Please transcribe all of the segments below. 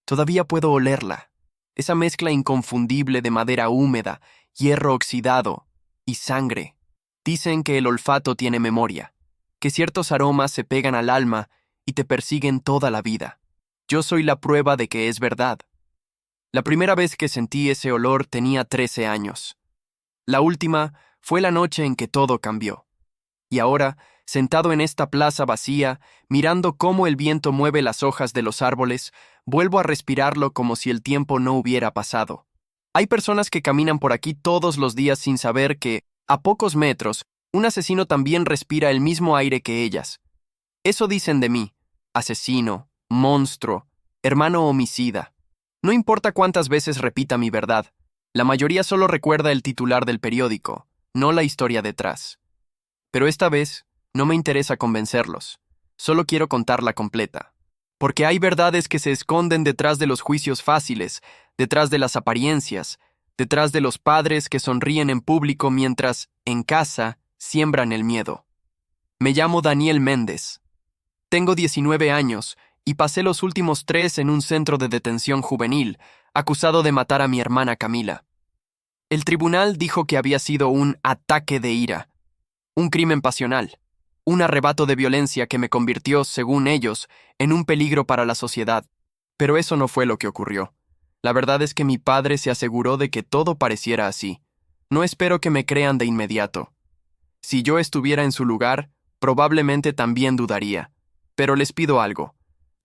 Todavía puedo olerla. Esa mezcla inconfundible de madera húmeda, hierro oxidado y sangre. Dicen que el olfato tiene memoria, que ciertos aromas se pegan al alma y te persiguen toda la vida. Yo soy la prueba de que es verdad. La primera vez que sentí ese olor tenía 13 años. La última fue la noche en que todo cambió. Y ahora, sentado en esta plaza vacía, mirando cómo el viento mueve las hojas de los árboles, vuelvo a respirarlo como si el tiempo no hubiera pasado. Hay personas que caminan por aquí todos los días sin saber que, a pocos metros, un asesino también respira el mismo aire que ellas. Eso dicen de mí: asesino, monstruo, hermano homicida. No importa cuántas veces repita mi verdad, la mayoría solo recuerda el titular del periódico, no la historia detrás. Pero esta vez, no me interesa convencerlos, solo quiero contarla completa. Porque hay verdades que se esconden detrás de los juicios fáciles, detrás de las apariencias, detrás de los padres que sonríen en público mientras, en casa, siembran el miedo. Me llamo Daniel Méndez. Tengo 19 años y pasé los últimos 3 en un centro de detención juvenil, acusado de matar a mi hermana Camila. El tribunal dijo que había sido un ataque de ira, un crimen pasional, un arrebato de violencia que me convirtió, según ellos, en un peligro para la sociedad. Pero eso no fue lo que ocurrió. La verdad es que mi padre se aseguró de que todo pareciera así. No espero que me crean de inmediato. Si yo estuviera en su lugar, probablemente también dudaría. Pero les pido algo.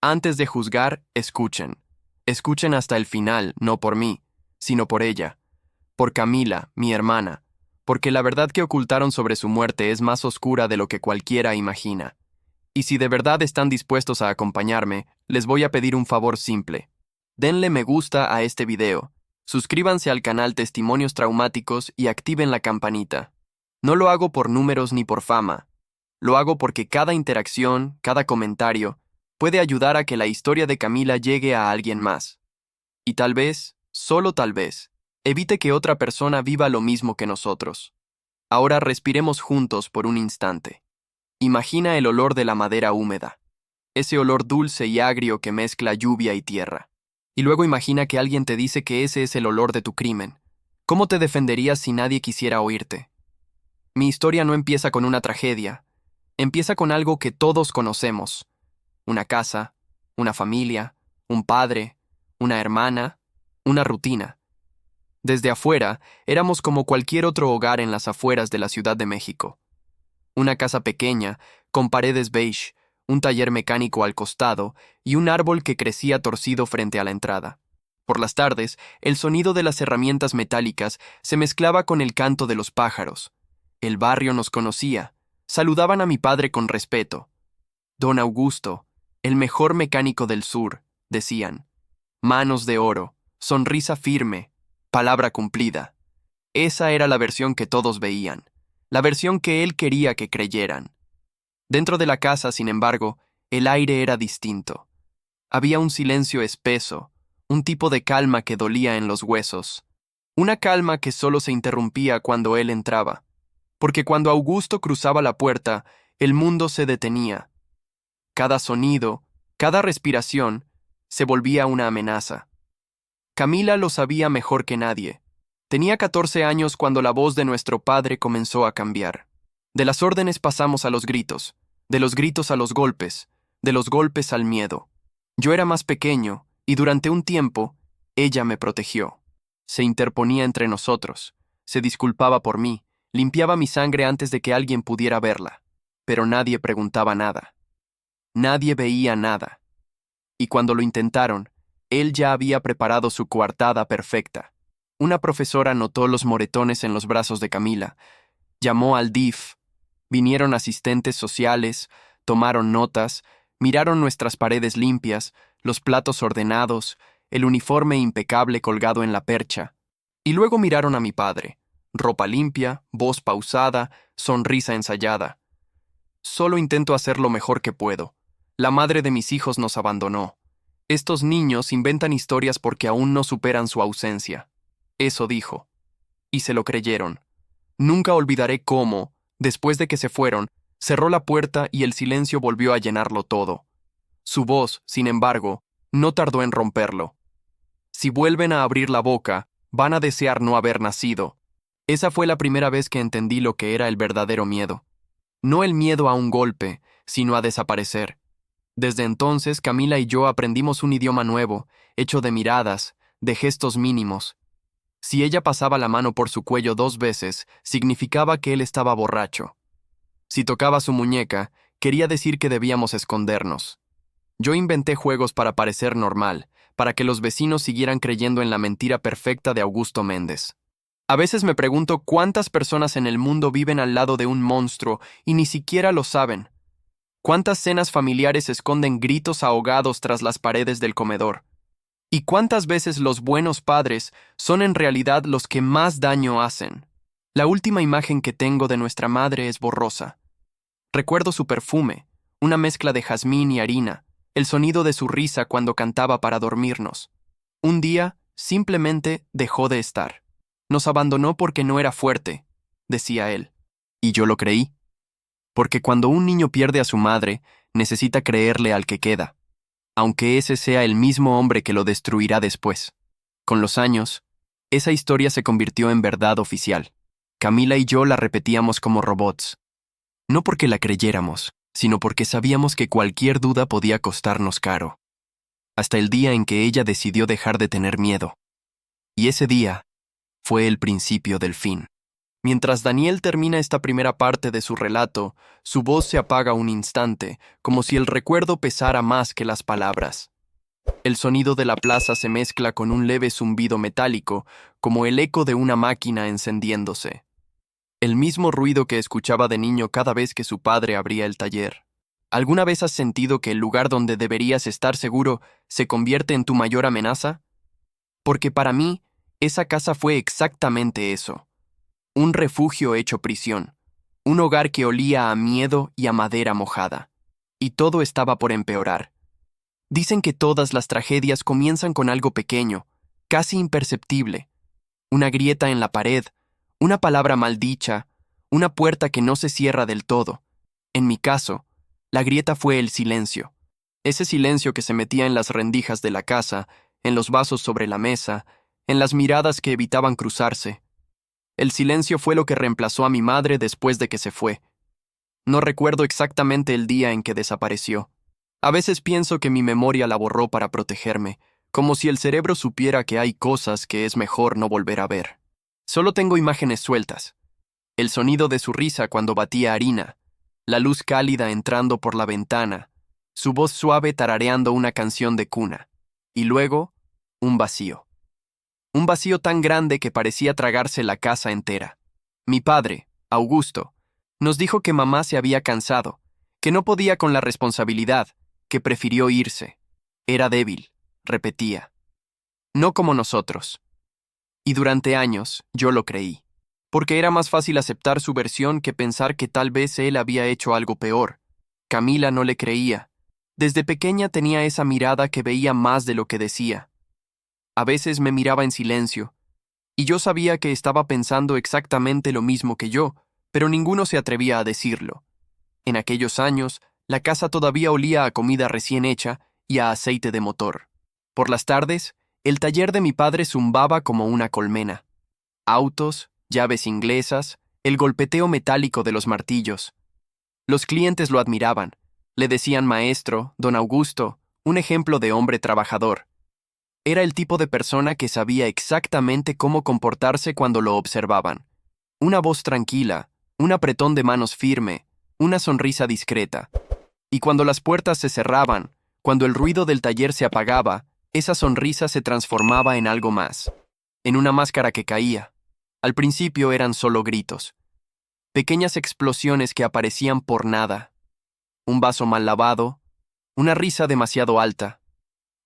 Antes de juzgar, escuchen. Escuchen hasta el final, no por mí, sino por ella. Por Camila, mi hermana. Porque la verdad que ocultaron sobre su muerte es más oscura de lo que cualquiera imagina. Y si de verdad están dispuestos a acompañarme, les voy a pedir un favor simple. Denle me gusta a este video, suscríbanse al canal Testimonios Traumáticos y activen la campanita. No lo hago por números ni por fama. Lo hago porque cada interacción, cada comentario, puede ayudar a que la historia de Camila llegue a alguien más. Y tal vez, solo tal vez, evite que otra persona viva lo mismo que nosotros. Ahora respiremos juntos por un instante. Imagina el olor de la madera húmeda, ese olor dulce y agrio que mezcla lluvia y tierra. Y luego imagina que alguien te dice que ese es el olor de tu crimen. ¿Cómo te defenderías si nadie quisiera oírte? Mi historia no empieza con una tragedia. Empieza con algo que todos conocemos. Una casa, una familia, un padre, una hermana, una rutina. Desde afuera, éramos como cualquier otro hogar en las afueras de la Ciudad de México. Una casa pequeña, con paredes beige, un taller mecánico al costado y un árbol que crecía torcido frente a la entrada. Por las tardes, el sonido de las herramientas metálicas se mezclaba con el canto de los pájaros. El barrio nos conocía. Saludaban a mi padre con respeto. Don Augusto, el mejor mecánico del sur, decían. Manos de oro, sonrisa firme, palabra cumplida. Esa era la versión que todos veían, la versión que él quería que creyeran. Dentro de la casa, sin embargo, el aire era distinto. Había un silencio espeso, un tipo de calma que dolía en los huesos. Una calma que solo se interrumpía cuando él entraba. Porque cuando Augusto cruzaba la puerta, el mundo se detenía. Cada sonido, cada respiración, se volvía una amenaza. Camila lo sabía mejor que nadie. Tenía 14 años cuando la voz de nuestro padre comenzó a cambiar. De las órdenes pasamos a los gritos, de los gritos a los golpes, de los golpes al miedo. Yo era más pequeño, y durante un tiempo, ella me protegió. Se interponía entre nosotros, se disculpaba por mí, limpiaba mi sangre antes de que alguien pudiera verla. Pero nadie preguntaba nada. Nadie veía nada. Y cuando lo intentaron, él ya había preparado su coartada perfecta. Una profesora notó los moretones en los brazos de Camila. Llamó al DIF. Vinieron asistentes sociales, tomaron notas, miraron nuestras paredes limpias, los platos ordenados, el uniforme impecable colgado en la percha. Y luego miraron a mi padre. Ropa limpia, voz pausada, sonrisa ensayada. Solo intento hacer lo mejor que puedo. La madre de mis hijos nos abandonó. Estos niños inventan historias porque aún no superan su ausencia. Eso dijo. Y se lo creyeron. Nunca olvidaré cómo, después de que se fueron, cerró la puerta y el silencio volvió a llenarlo todo. Su voz, sin embargo, no tardó en romperlo. Si vuelven a abrir la boca, van a desear no haber nacido. Esa fue la primera vez que entendí lo que era el verdadero miedo. No el miedo a un golpe, sino a desaparecer. Desde entonces, Camila y yo aprendimos un idioma nuevo, hecho de miradas, de gestos mínimos. Si ella pasaba la mano por su cuello 2 veces, significaba que él estaba borracho. Si tocaba su muñeca, quería decir que debíamos escondernos. Yo inventé juegos para parecer normal, para que los vecinos siguieran creyendo en la mentira perfecta de Augusto Méndez. A veces me pregunto cuántas personas en el mundo viven al lado de un monstruo y ni siquiera lo saben. ¿Cuántas cenas familiares esconden gritos ahogados tras las paredes del comedor? ¿Y cuántas veces los buenos padres son en realidad los que más daño hacen? La última imagen que tengo de nuestra madre es borrosa. Recuerdo su perfume, una mezcla de jazmín y harina, el sonido de su risa cuando cantaba para dormirnos. Un día, simplemente dejó de estar. Nos abandonó porque no era fuerte, decía él. Y yo lo creí. Porque cuando un niño pierde a su madre, necesita creerle al que queda, aunque ese sea el mismo hombre que lo destruirá después. Con los años, esa historia se convirtió en verdad oficial. Camila y yo la repetíamos como robots. No porque la creyéramos, sino porque sabíamos que cualquier duda podía costarnos caro. Hasta el día en que ella decidió dejar de tener miedo. Y ese día fue el principio del fin. Mientras Daniel termina esta primera parte de su relato, su voz se apaga un instante, como si el recuerdo pesara más que las palabras. El sonido de la plaza se mezcla con un leve zumbido metálico, como el eco de una máquina encendiéndose. El mismo ruido que escuchaba de niño cada vez que su padre abría el taller. ¿Alguna vez has sentido que el lugar donde deberías estar seguro se convierte en tu mayor amenaza? Porque para mí, esa casa fue exactamente eso. Un refugio hecho prisión. Un hogar que olía a miedo y a madera mojada. Y todo estaba por empeorar. Dicen que todas las tragedias comienzan con algo pequeño, casi imperceptible. Una grieta en la pared, una palabra maldicha, una puerta que no se cierra del todo. En mi caso, la grieta fue el silencio. Ese silencio que se metía en las rendijas de la casa, en los vasos sobre la mesa, en las miradas que evitaban cruzarse. El silencio fue lo que reemplazó a mi madre después de que se fue. No recuerdo exactamente el día en que desapareció. A veces pienso que mi memoria la borró para protegerme, como si el cerebro supiera que hay cosas que es mejor no volver a ver. Solo tengo imágenes sueltas. El sonido de su risa cuando batía harina, la luz cálida entrando por la ventana, su voz suave tarareando una canción de cuna, y luego, un vacío. Un vacío tan grande que parecía tragarse la casa entera. Mi padre, Augusto, nos dijo que mamá se había cansado, que no podía con la responsabilidad, que prefirió irse. Era débil, repetía. No como nosotros. Y durante años yo lo creí, porque era más fácil aceptar su versión que pensar que tal vez él había hecho algo peor. Camila no le creía. Desde pequeña tenía esa mirada que veía más de lo que decía. A veces me miraba en silencio, y yo sabía que estaba pensando exactamente lo mismo que yo, pero ninguno se atrevía a decirlo. En aquellos años, la casa todavía olía a comida recién hecha y a aceite de motor. Por las tardes, el taller de mi padre zumbaba como una colmena. Autos, llaves inglesas, el golpeteo metálico de los martillos. Los clientes lo admiraban. Le decían maestro, don Augusto, un ejemplo de hombre trabajador. Era el tipo de persona que sabía exactamente cómo comportarse cuando lo observaban. Una voz tranquila, un apretón de manos firme, una sonrisa discreta. Y cuando las puertas se cerraban, cuando el ruido del taller se apagaba, esa sonrisa se transformaba en algo más, en una máscara que caía. Al principio eran solo gritos, pequeñas explosiones que aparecían por nada. Un vaso mal lavado, una risa demasiado alta,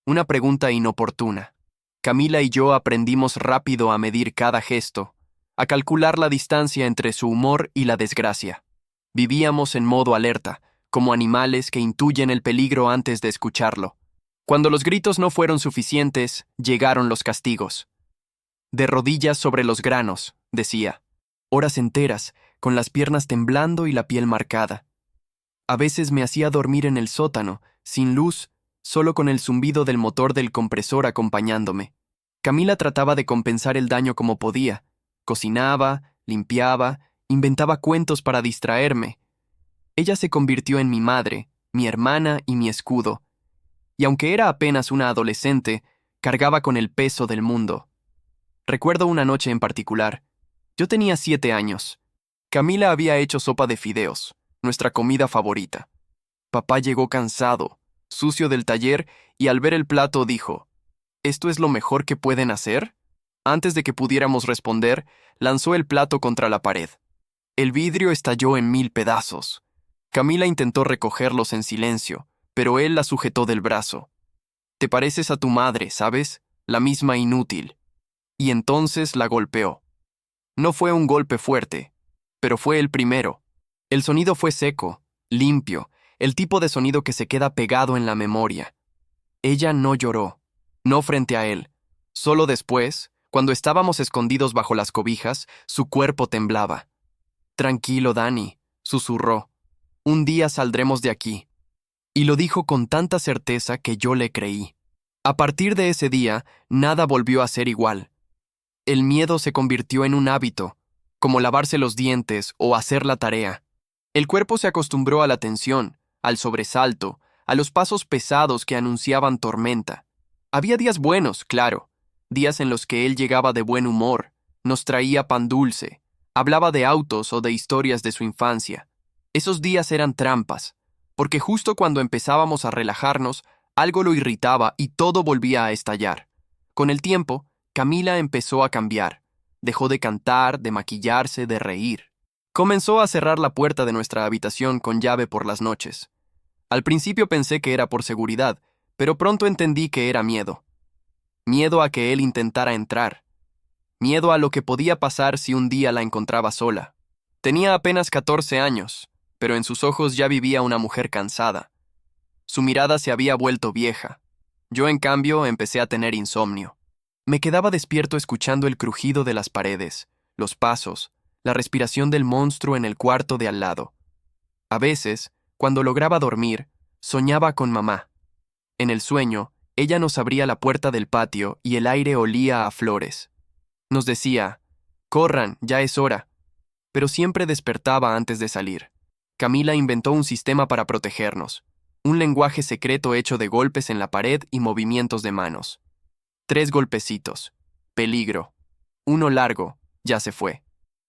una pregunta inoportuna. Camila y yo aprendimos rápido a medir cada gesto, a calcular la distancia entre su humor y la desgracia. Vivíamos en modo alerta, como animales que intuyen el peligro antes de escucharlo. Cuando los gritos no fueron suficientes, llegaron los castigos. De rodillas sobre los granos, decía. Horas enteras, con las piernas temblando y la piel marcada. A veces me hacía dormir en el sótano, sin luz, solo con el zumbido del motor del compresor acompañándome. Camila trataba de compensar el daño como podía. Cocinaba, limpiaba, inventaba cuentos para distraerme. Ella se convirtió en mi madre, mi hermana y mi escudo. Y aunque era apenas una adolescente, cargaba con el peso del mundo. Recuerdo una noche en particular. Yo tenía 7 años. Camila había hecho sopa de fideos, nuestra comida favorita. Papá llegó cansado, sucio del taller, y al ver el plato dijo, ¿esto es lo mejor que pueden hacer? Antes de que pudiéramos responder, lanzó el plato contra la pared. El vidrio estalló en 1000 pedazos. Camila intentó recogerlos en silencio, pero él la sujetó del brazo. Te pareces a tu madre, ¿sabes? La misma inútil. Y entonces la golpeó. No fue un golpe fuerte, pero fue el primero. El sonido fue seco, limpio, el tipo de sonido que se queda pegado en la memoria. Ella no lloró, no frente a él. Solo después, cuando estábamos escondidos bajo las cobijas, su cuerpo temblaba. Tranquilo, Dani, susurró. Un día saldremos de aquí. Y lo dijo con tanta certeza que yo le creí. A partir de ese día, nada volvió a ser igual. El miedo se convirtió en un hábito, como lavarse los dientes o hacer la tarea. El cuerpo se acostumbró a la tensión, al sobresalto, a los pasos pesados que anunciaban tormenta. Había días buenos, claro, días en los que él llegaba de buen humor, nos traía pan dulce, hablaba de autos o de historias de su infancia. Esos días eran trampas, porque justo cuando empezábamos a relajarnos, algo lo irritaba y todo volvía a estallar. Con el tiempo, Camila empezó a cambiar. Dejó de cantar, de maquillarse, de reír. Comenzó a cerrar la puerta de nuestra habitación con llave por las noches. Al principio pensé que era por seguridad, pero pronto entendí que era miedo. Miedo a que él intentara entrar. Miedo a lo que podía pasar si un día la encontraba sola. Tenía apenas 14 años, pero en sus ojos ya vivía una mujer cansada. Su mirada se había vuelto vieja. Yo, en cambio, empecé a tener insomnio. Me quedaba despierto escuchando el crujido de las paredes, los pasos, la respiración del monstruo en el cuarto de al lado. A veces, cuando lograba dormir, soñaba con mamá. En el sueño, ella nos abría la puerta del patio y el aire olía a flores. Nos decía, «Corran, ya es hora», pero siempre despertaba antes de salir. Camila inventó un sistema para protegernos, un lenguaje secreto hecho de golpes en la pared y movimientos de manos. 3 golpecitos. Peligro. 1 largo. Ya se fue.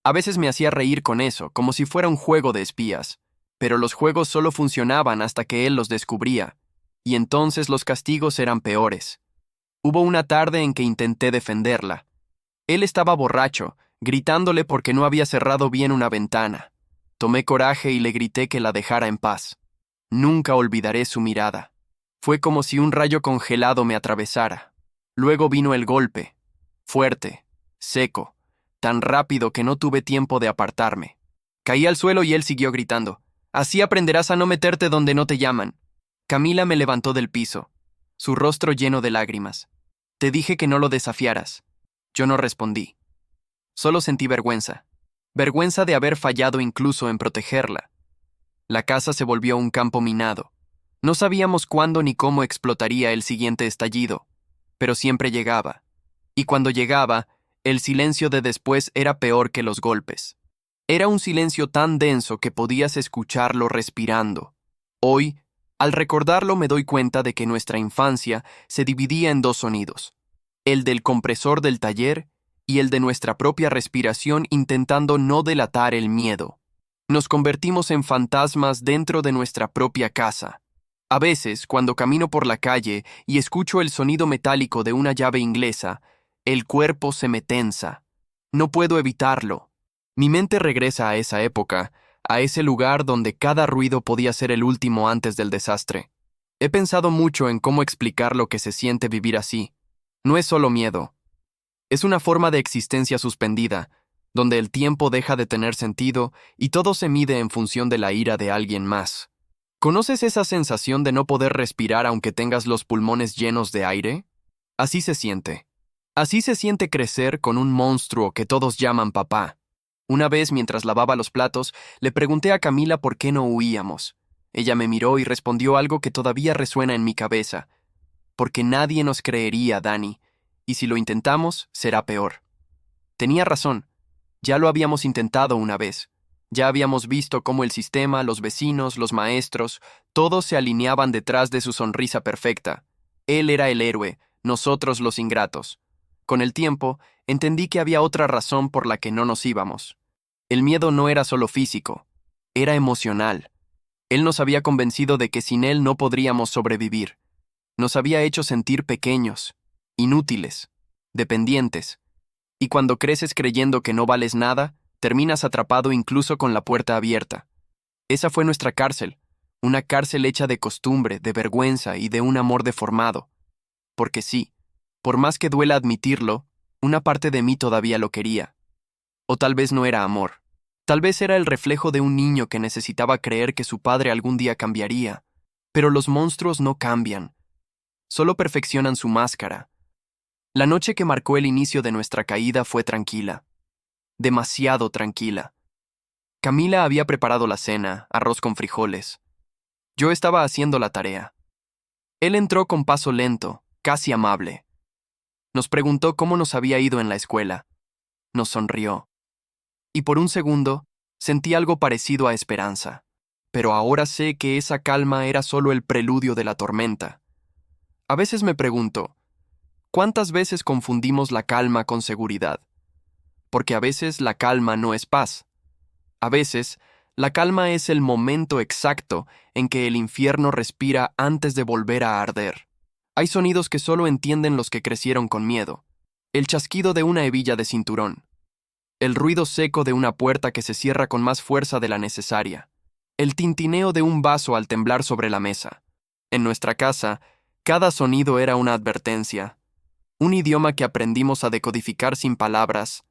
A veces me hacía reír con eso, como si fuera un juego de espías. Pero los juegos solo funcionaban hasta que él los descubría. Y entonces los castigos eran peores. Hubo una tarde en que intenté defenderla. Él estaba borracho, gritándole porque no había cerrado bien una ventana. Tomé coraje y le grité que la dejara en paz. Nunca olvidaré su mirada. Fue como si un rayo congelado me atravesara. Luego vino el golpe, fuerte, seco, tan rápido que no tuve tiempo de apartarme. Caí al suelo y él siguió gritando, «Así aprenderás a no meterte donde no te llaman». Camila me levantó del piso, su rostro lleno de lágrimas. «Te dije que no lo desafiaras». Yo no respondí. Solo sentí vergüenza. Vergüenza de haber fallado incluso en protegerla. La casa se volvió un campo minado. No sabíamos cuándo ni cómo explotaría el siguiente estallido. Pero siempre llegaba. Y cuando llegaba, el silencio de después era peor que los golpes. Era un silencio tan denso que podías escucharlo respirando. Hoy, al recordarlo me doy cuenta de que nuestra infancia se dividía en 2 sonidos. El del compresor del taller y el de nuestra propia respiración intentando no delatar el miedo. Nos convertimos en fantasmas dentro de nuestra propia casa. A veces, cuando camino por la calle y escucho el sonido metálico de una llave inglesa, el cuerpo se me tensa. No puedo evitarlo. Mi mente regresa a esa época, a ese lugar donde cada ruido podía ser el último antes del desastre. He pensado mucho en cómo explicar lo que se siente vivir así. No es solo miedo. Es una forma de existencia suspendida, donde el tiempo deja de tener sentido y todo se mide en función de la ira de alguien más. ¿Conoces esa sensación de no poder respirar aunque tengas los pulmones llenos de aire? Así se siente. Así se siente crecer con un monstruo que todos llaman papá. Una vez, mientras lavaba los platos, le pregunté a Camila por qué no huíamos. Ella me miró y respondió algo que todavía resuena en mi cabeza. Porque nadie nos creería, Dani, y si lo intentamos, será peor. Tenía razón. Ya lo habíamos intentado una vez. Ya habíamos visto cómo el sistema, los vecinos, los maestros, todos se alineaban detrás de su sonrisa perfecta. Él era el héroe, nosotros los ingratos. Con el tiempo, entendí que había otra razón por la que no nos íbamos. El miedo no era solo físico, era emocional. Él nos había convencido de que sin él no podríamos sobrevivir. Nos había hecho sentir pequeños, inútiles, dependientes. Y cuando creces creyendo que no vales nada, terminas atrapado incluso con la puerta abierta. Esa fue nuestra cárcel, una cárcel hecha de costumbre, de vergüenza y de un amor deformado. Porque sí, por más que duela admitirlo, una parte de mí todavía lo quería. O tal vez no era amor. Tal vez era el reflejo de un niño que necesitaba creer que su padre algún día cambiaría. Pero los monstruos no cambian, solo perfeccionan su máscara. La noche que marcó el inicio de nuestra caída fue tranquila. Demasiado tranquila. Camila había preparado la cena, arroz con frijoles. Yo estaba haciendo la tarea. Él entró con paso lento, casi amable. Nos preguntó cómo nos había ido en la escuela. Nos sonrió. Y por un segundo, sentí algo parecido a esperanza. Pero ahora sé que esa calma era solo el preludio de la tormenta. A veces me pregunto, ¿cuántas veces confundimos la calma con seguridad? Porque a veces la calma no es paz. A veces, la calma es el momento exacto en que el infierno respira antes de volver a arder. Hay sonidos que solo entienden los que crecieron con miedo. El chasquido de una hebilla de cinturón. El ruido seco de una puerta que se cierra con más fuerza de la necesaria. El tintineo de un vaso al temblar sobre la mesa. En nuestra casa, cada sonido era una advertencia. Un idioma que aprendimos a decodificar sin palabras.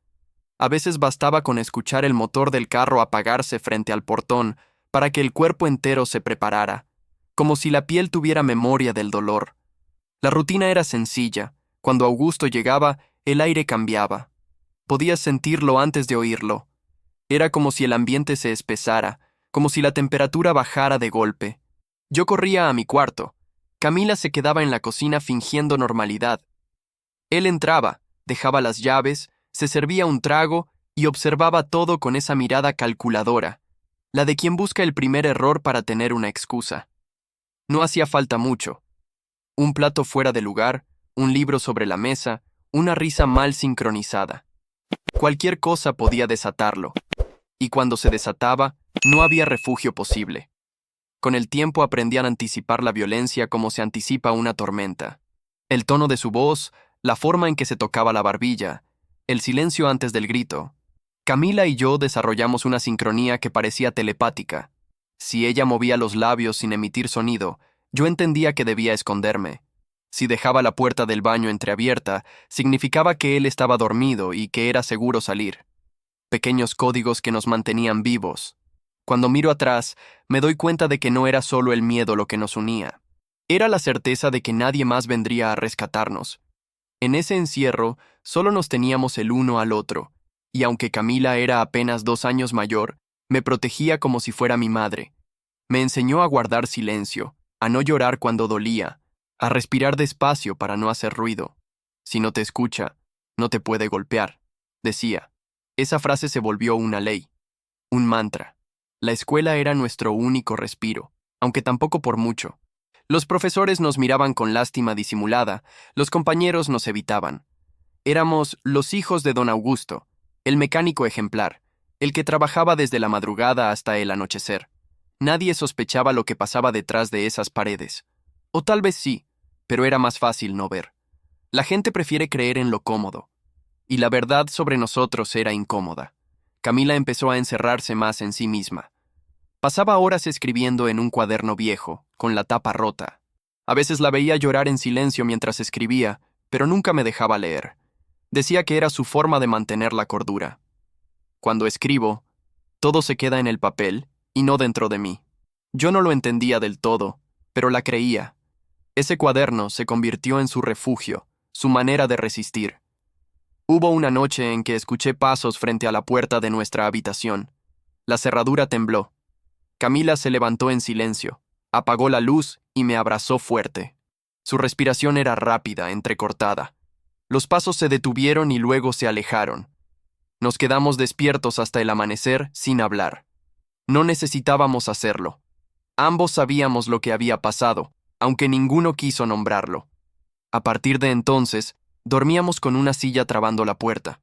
A veces bastaba con escuchar el motor del carro apagarse frente al portón para que el cuerpo entero se preparara, como si la piel tuviera memoria del dolor. La rutina era sencilla. Cuando Augusto llegaba, el aire cambiaba. Podías sentirlo antes de oírlo. Era como si el ambiente se espesara, como si la temperatura bajara de golpe. Yo corría a mi cuarto. Camila se quedaba en la cocina fingiendo normalidad. Él entraba, dejaba las llaves, se servía un trago y observaba todo con esa mirada calculadora, la de quien busca el primer error para tener una excusa. No hacía falta mucho. Un plato fuera de lugar, un libro sobre la mesa, una risa mal sincronizada. Cualquier cosa podía desatarlo, y cuando se desataba, no había refugio posible. Con el tiempo aprendían a anticipar la violencia como se anticipa una tormenta. El tono de su voz, la forma en que se tocaba la barbilla, el silencio antes del grito. Camila y yo desarrollamos una sincronía que parecía telepática. Si ella movía los labios sin emitir sonido, yo entendía que debía esconderme. Si dejaba la puerta del baño entreabierta, significaba que él estaba dormido y que era seguro salir. Pequeños códigos que nos mantenían vivos. Cuando miro atrás, me doy cuenta de que no era solo el miedo lo que nos unía. Era la certeza de que nadie más vendría a rescatarnos. En ese encierro, solo nos teníamos el uno al otro, y aunque Camila era apenas 2 años mayor, me protegía como si fuera mi madre. Me enseñó a guardar silencio, a no llorar cuando dolía, a respirar despacio para no hacer ruido. Si no te escucha, no te puede golpear, decía. Esa frase se volvió una ley, un mantra. La escuela era nuestro único respiro, aunque tampoco por mucho. Los profesores nos miraban con lástima disimulada, los compañeros nos evitaban. Éramos los hijos de don Augusto, el mecánico ejemplar, el que trabajaba desde la madrugada hasta el anochecer. Nadie sospechaba lo que pasaba detrás de esas paredes. O tal vez sí, pero era más fácil no ver. La gente prefiere creer en lo cómodo. Y la verdad sobre nosotros era incómoda. Camila empezó a encerrarse más en sí misma. Pasaba horas escribiendo en un cuaderno viejo, con la tapa rota. A veces la veía llorar en silencio mientras escribía, pero nunca me dejaba leer. Decía que era su forma de mantener la cordura. Cuando escribo, todo se queda en el papel y no dentro de mí. Yo no lo entendía del todo, pero la creía. Ese cuaderno se convirtió en su refugio, su manera de resistir. Hubo una noche en que escuché pasos frente a la puerta de nuestra habitación. La cerradura tembló. Camila se levantó en silencio, apagó la luz y me abrazó fuerte. Su respiración era rápida, entrecortada. Los pasos se detuvieron y luego se alejaron. Nos quedamos despiertos hasta el amanecer sin hablar. No necesitábamos hacerlo. Ambos sabíamos lo que había pasado, aunque ninguno quiso nombrarlo. A partir de entonces, dormíamos con una silla trabando la puerta.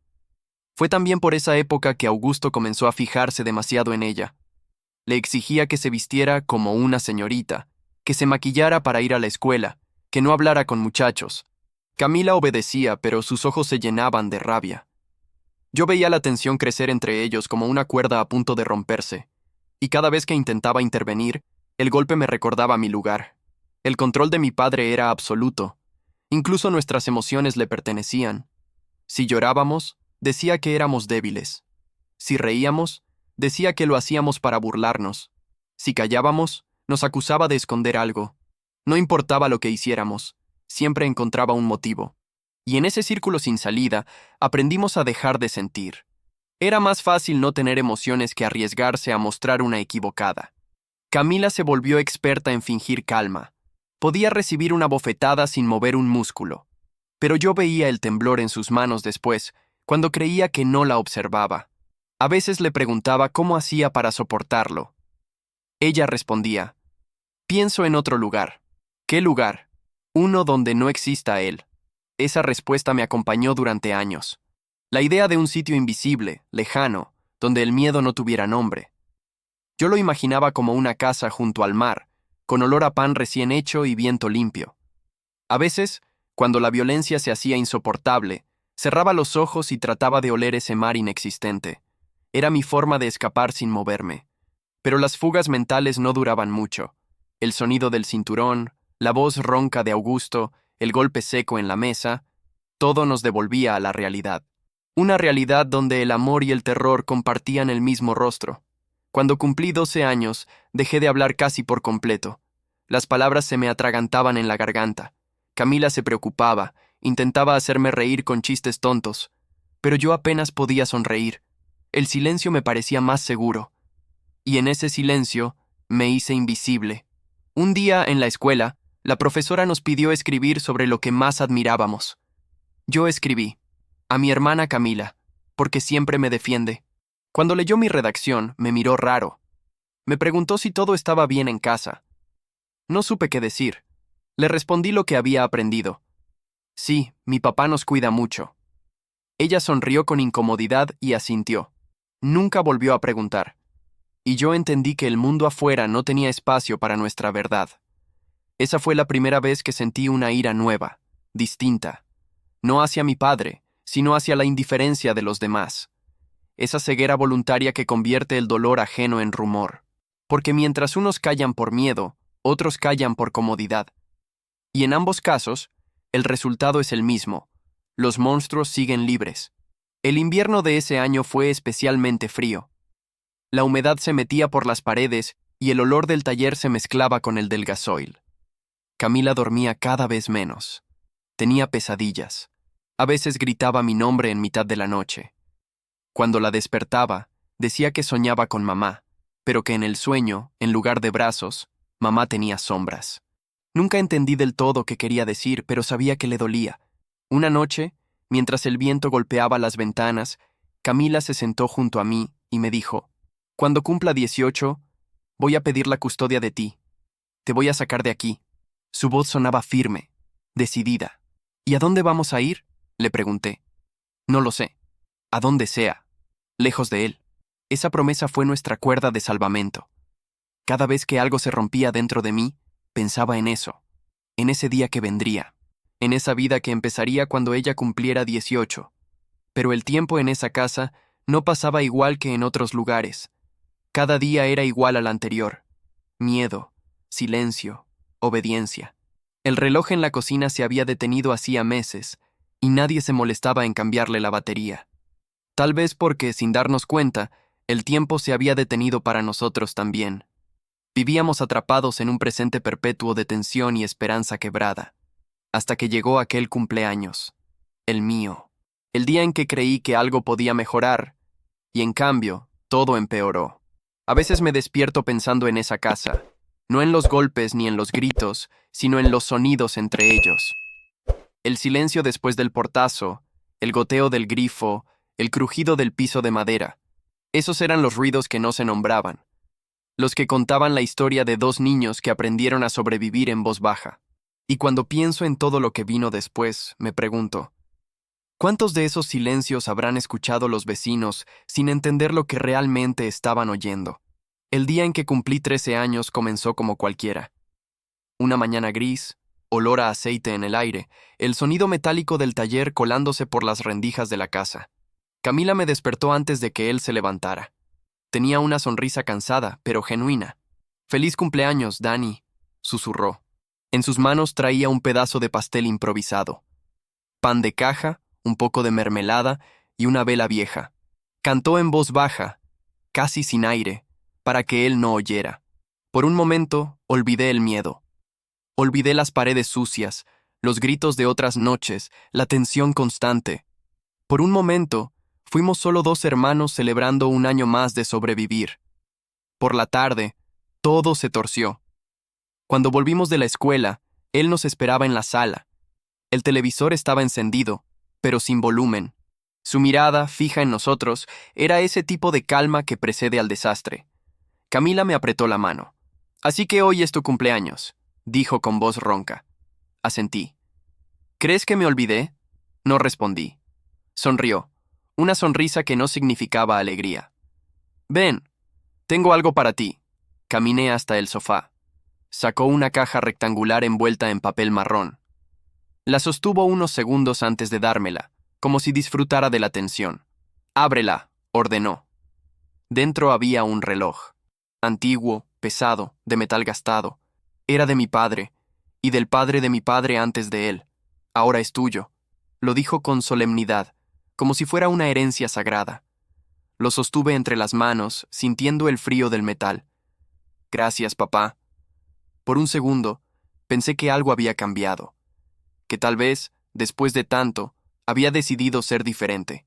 Fue también por esa época que Augusto comenzó a fijarse demasiado en ella. Le exigía que se vistiera como una señorita, que se maquillara para ir a la escuela, que no hablara con muchachos. Camila obedecía, pero sus ojos se llenaban de rabia. Yo veía la tensión crecer entre ellos como una cuerda a punto de romperse, y cada vez que intentaba intervenir, el golpe me recordaba mi lugar. El control de mi padre era absoluto. Incluso nuestras emociones le pertenecían. Si llorábamos, decía que éramos débiles. Si reíamos, decía que lo hacíamos para burlarnos. Si callábamos, nos acusaba de esconder algo. No importaba lo que hiciéramos, siempre encontraba un motivo. Y en ese círculo sin salida, aprendimos a dejar de sentir. Era más fácil no tener emociones que arriesgarse a mostrar una equivocada. Camila se volvió experta en fingir calma. Podía recibir una bofetada sin mover un músculo. Pero yo veía el temblor en sus manos después, cuando creía que no la observaba. A veces le preguntaba cómo hacía para soportarlo. Ella respondía: pienso en otro lugar. ¿Qué lugar? Uno donde no exista él. Esa respuesta me acompañó durante años. La idea de un sitio invisible, lejano, donde el miedo no tuviera nombre. Yo lo imaginaba como una casa junto al mar, con olor a pan recién hecho y viento limpio. A veces, cuando la violencia se hacía insoportable, cerraba los ojos y trataba de oler ese mar inexistente. Era mi forma de escapar sin moverme. Pero las fugas mentales no duraban mucho. El sonido del cinturón, la voz ronca de Augusto, el golpe seco en la mesa, todo nos devolvía a la realidad. Una realidad donde el amor y el terror compartían el mismo rostro. Cuando cumplí 12 años, dejé de hablar casi por completo. Las palabras se me atragantaban en la garganta. Camila se preocupaba, intentaba hacerme reír con chistes tontos, pero yo apenas podía sonreír. El silencio me parecía más seguro. Y en ese silencio me hice invisible. Un día en la escuela, la profesora nos pidió escribir sobre lo que más admirábamos. Yo escribí: a mi hermana Camila, porque siempre me defiende. Cuando leyó mi redacción, me miró raro. Me preguntó si todo estaba bien en casa. No supe qué decir. Le respondí lo que había aprendido. Sí, mi papá nos cuida mucho. Ella sonrió con incomodidad y asintió. Nunca volvió a preguntar. Y yo entendí que el mundo afuera no tenía espacio para nuestra verdad. Esa fue la primera vez que sentí una ira nueva, distinta. No hacia mi padre, sino hacia la indiferencia de los demás. Esa ceguera voluntaria que convierte el dolor ajeno en rumor. Porque mientras unos callan por miedo, otros callan por comodidad. Y en ambos casos, el resultado es el mismo. Los monstruos siguen libres. El invierno de ese año fue especialmente frío. La humedad se metía por las paredes y el olor del taller se mezclaba con el del gasoil. Camila dormía cada vez menos. Tenía pesadillas. A veces gritaba mi nombre en mitad de la noche. Cuando la despertaba, decía que soñaba con mamá, pero que en el sueño, en lugar de brazos, mamá tenía sombras. Nunca entendí del todo qué quería decir, pero sabía que le dolía. Una noche, mientras el viento golpeaba las ventanas, Camila se sentó junto a mí y me dijo: cuando cumpla 18, voy a pedir la custodia de ti. Te voy a sacar de aquí. Su voz sonaba firme, decidida. ¿Y a dónde vamos a ir?, le pregunté. No lo sé. A donde sea. Lejos de él. Esa promesa fue nuestra cuerda de salvamento. Cada vez que algo se rompía dentro de mí, pensaba en eso, en ese día que vendría, en esa vida que empezaría cuando ella cumpliera 18. Pero el tiempo en esa casa no pasaba igual que en otros lugares. Cada día era igual al anterior. Miedo, silencio, obediencia. El reloj en la cocina se había detenido hacía meses, y nadie se molestaba en cambiarle la batería. Tal vez porque, sin darnos cuenta, el tiempo se había detenido para nosotros también. Vivíamos atrapados en un presente perpetuo de tensión y esperanza quebrada, hasta que llegó aquel cumpleaños, el mío, el día en que creí que algo podía mejorar, y en cambio, todo empeoró. A veces me despierto pensando en esa casa, no en los golpes ni en los gritos, sino en los sonidos entre ellos. El silencio después del portazo, el goteo del grifo, el crujido del piso de madera. Esos eran los ruidos que no se nombraban, los que contaban la historia de dos niños que aprendieron a sobrevivir en voz baja. Y cuando pienso en todo lo que vino después, me pregunto, ¿cuántos de esos silencios habrán escuchado los vecinos sin entender lo que realmente estaban oyendo? El día en que cumplí 13 años comenzó como cualquiera. Una mañana gris, olor a aceite en el aire, el sonido metálico del taller colándose por las rendijas de la casa. Camila me despertó antes de que él se levantara. Tenía una sonrisa cansada, pero genuina. «Feliz cumpleaños, Dani», susurró. En sus manos traía un pedazo de pastel improvisado. Pan de caja, un poco de mermelada y una vela vieja. Cantó en voz baja, casi sin aire, para que él no oyera. Por un momento, olvidé el miedo. Olvidé las paredes sucias, los gritos de otras noches, la tensión constante. Por un momento, fuimos solo dos hermanos celebrando un año más de sobrevivir. Por la tarde, todo se torció. Cuando volvimos de la escuela, él nos esperaba en la sala. El televisor estaba encendido, pero sin volumen. Su mirada, fija en nosotros, era ese tipo de calma que precede al desastre. Camila me apretó la mano. «Así que hoy es tu cumpleaños», dijo con voz ronca. Asentí. «¿Crees que me olvidé?» No respondí. Sonrió, una sonrisa que no significaba alegría. «Ven, tengo algo para ti». Caminé hasta el sofá. Sacó una caja rectangular envuelta en papel marrón. La sostuvo unos segundos antes de dármela, como si disfrutara de la tensión. «Ábrela», ordenó. Dentro había un reloj. Antiguo, pesado, de metal gastado. Era de mi padre, y del padre de mi padre antes de él. «Ahora es tuyo», lo dijo con solemnidad, como si fuera una herencia sagrada. Lo sostuve entre las manos, sintiendo el frío del metal. «Gracias, papá». Por un segundo, pensé que algo había cambiado, que tal vez, después de tanto, había decidido ser diferente.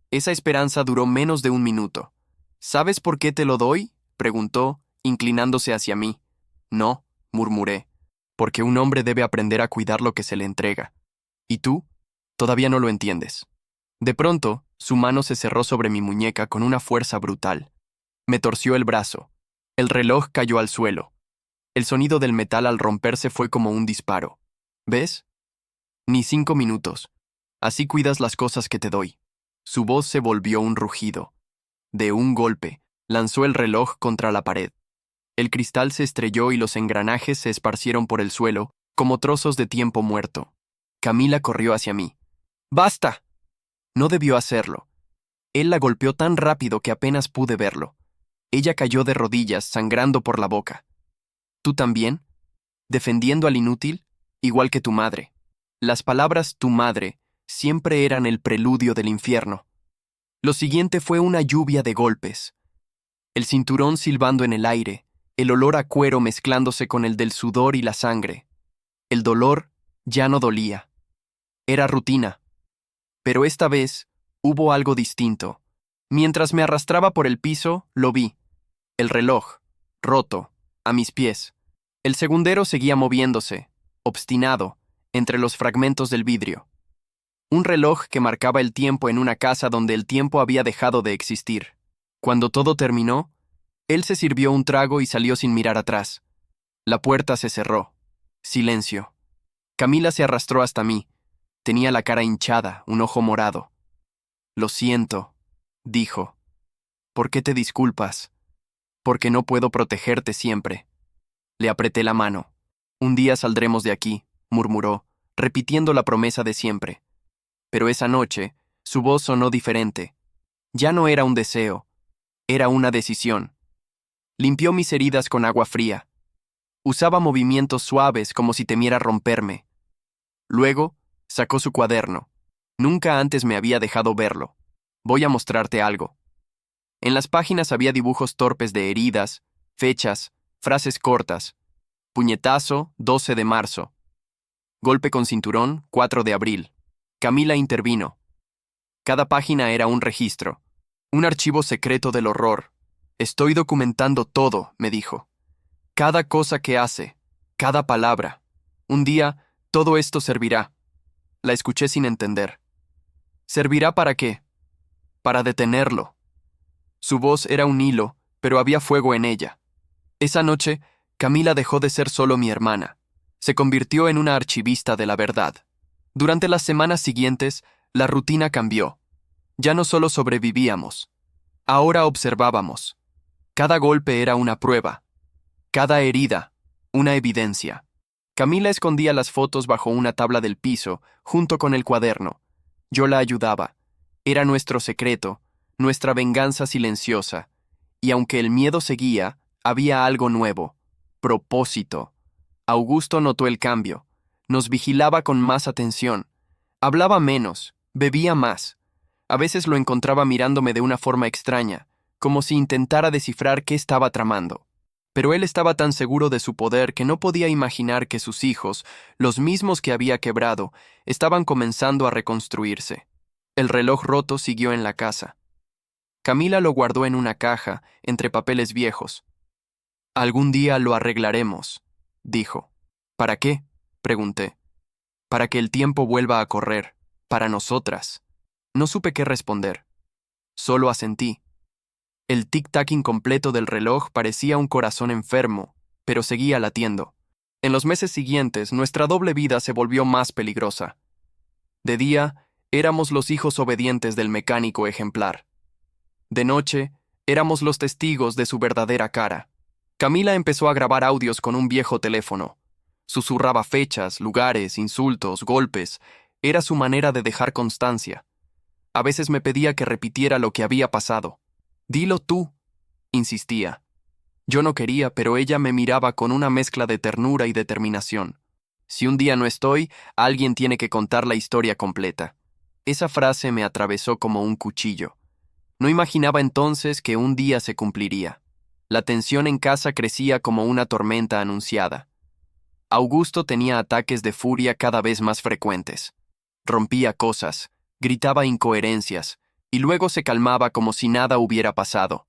Esa esperanza duró menos de un minuto. «¿Sabes por qué te lo doy?», preguntó, inclinándose hacia mí. «No», murmuré, «porque un hombre debe aprender a cuidar lo que se le entrega. ¿Y tú? Todavía no lo entiendes». De pronto, su mano se cerró sobre mi muñeca con una fuerza brutal. Me torció el brazo. El reloj cayó al suelo. El sonido del metal al romperse fue como un disparo. «¿Ves? Ni 5 minutos. Así cuidas las cosas que te doy». Su voz se volvió un rugido. De un golpe, lanzó el reloj contra la pared. El cristal se estrelló y los engranajes se esparcieron por el suelo, como trozos de tiempo muerto. Camila corrió hacia mí. «¡Basta!». No debió hacerlo. Él la golpeó tan rápido que apenas pude verlo. Ella cayó de rodillas, sangrando por la boca. «¿Tú también? ¿Defendiendo al inútil? Igual que tu madre». Las palabras «tu madre» siempre eran el preludio del infierno. Lo siguiente fue una lluvia de golpes. El cinturón silbando en el aire, el olor a cuero mezclándose con el del sudor y la sangre. El dolor ya no dolía. Era rutina. Pero esta vez hubo algo distinto. Mientras me arrastraba por el piso, lo vi. El reloj, roto, a mis pies. El segundero seguía moviéndose, obstinado, entre los fragmentos del vidrio. Un reloj que marcaba el tiempo en una casa donde el tiempo había dejado de existir. Cuando todo terminó, él se sirvió un trago y salió sin mirar atrás. La puerta se cerró. Silencio. Camila se arrastró hasta mí. Tenía la cara hinchada, un ojo morado. «Lo siento», dijo. «¿Por qué te disculpas?» «Porque no puedo protegerte siempre». Le apreté la mano. «Un día saldremos de aquí», murmuró, repitiendo la promesa de siempre. Pero esa noche, su voz sonó diferente. Ya no era un deseo, era una decisión. Limpió mis heridas con agua fría. Usaba movimientos suaves como si temiera romperme. Luego, sacó su cuaderno. Nunca antes me había dejado verlo. «Voy a mostrarte algo». En las páginas había dibujos torpes de heridas, fechas, frases cortas. Puñetazo, 12 de marzo. Golpe con cinturón, 4 de abril. Camila intervino. Cada página era un registro, un archivo secreto del horror. Estoy documentando todo, me dijo. Cada cosa que hace, cada palabra. Un día, todo esto servirá. La escuché sin entender. ¿Servirá para qué? Para detenerlo. Su voz era un hilo, pero había fuego en ella. Esa noche, Camila dejó de ser solo mi hermana. Se convirtió en una archivista de la verdad. Durante las semanas siguientes, la rutina cambió. Ya no solo sobrevivíamos. Ahora observábamos. Cada golpe era una prueba. Cada herida, una evidencia. Camila escondía las fotos bajo una tabla del piso, junto con el cuaderno. Yo la ayudaba. Era nuestro secreto, nuestra venganza silenciosa. Y aunque el miedo seguía, había algo nuevo. Propósito. Augusto notó el cambio. Nos vigilaba con más atención. Hablaba menos, bebía más. A veces lo encontraba mirándome de una forma extraña, como si intentara descifrar qué estaba tramando. Pero él estaba tan seguro de su poder que no podía imaginar que sus hijos, los mismos que había quebrado, estaban comenzando a reconstruirse. El reloj roto siguió en la casa. Camila lo guardó en una caja, entre papeles viejos. Algún día lo arreglaremos, dijo. ¿Para qué? Pregunté. Para que el tiempo vuelva a correr, para nosotras. No supe qué responder. Solo asentí. El tic-tac incompleto del reloj parecía un corazón enfermo, pero seguía latiendo. En los meses siguientes, nuestra doble vida se volvió más peligrosa. De día, éramos los hijos obedientes del mecánico ejemplar. De noche, éramos los testigos de su verdadera cara. Camila empezó a grabar audios con un viejo teléfono. Susurraba fechas, lugares, insultos, golpes. Era su manera de dejar constancia. A veces me pedía que repitiera lo que había pasado. «Dilo tú», insistía. Yo no quería, pero ella me miraba con una mezcla de ternura y determinación. Si un día no estoy, alguien tiene que contar la historia completa. Esa frase me atravesó como un cuchillo. No imaginaba entonces que un día se cumpliría. La tensión en casa crecía como una tormenta anunciada. Augusto tenía ataques de furia cada vez más frecuentes. Rompía cosas, gritaba incoherencias, y luego se calmaba como si nada hubiera pasado.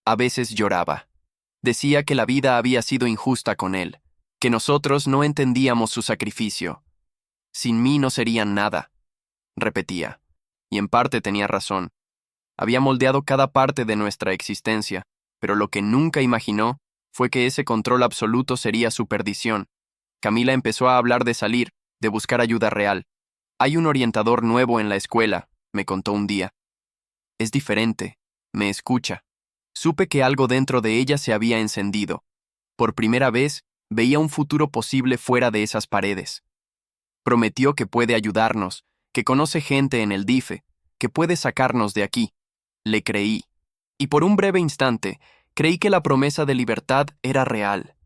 A veces lloraba. Decía que la vida había sido injusta con él, que nosotros no entendíamos su sacrificio. Sin mí no serían nada, repetía. Y en parte tenía razón. Había moldeado cada parte de nuestra existencia, pero lo que nunca imaginó fue que ese control absoluto sería su perdición. Camila empezó a hablar de salir, de buscar ayuda real. Hay un orientador nuevo en la escuela, me contó un día. Es diferente, me escucha. Supe que algo dentro de ella se había encendido. Por primera vez, veía un futuro posible fuera de esas paredes. Prometió que puede ayudarnos, que conoce gente en el DIFE, que puede sacarnos de aquí. Le creí. Y por un breve instante, creí que la promesa de libertad era real.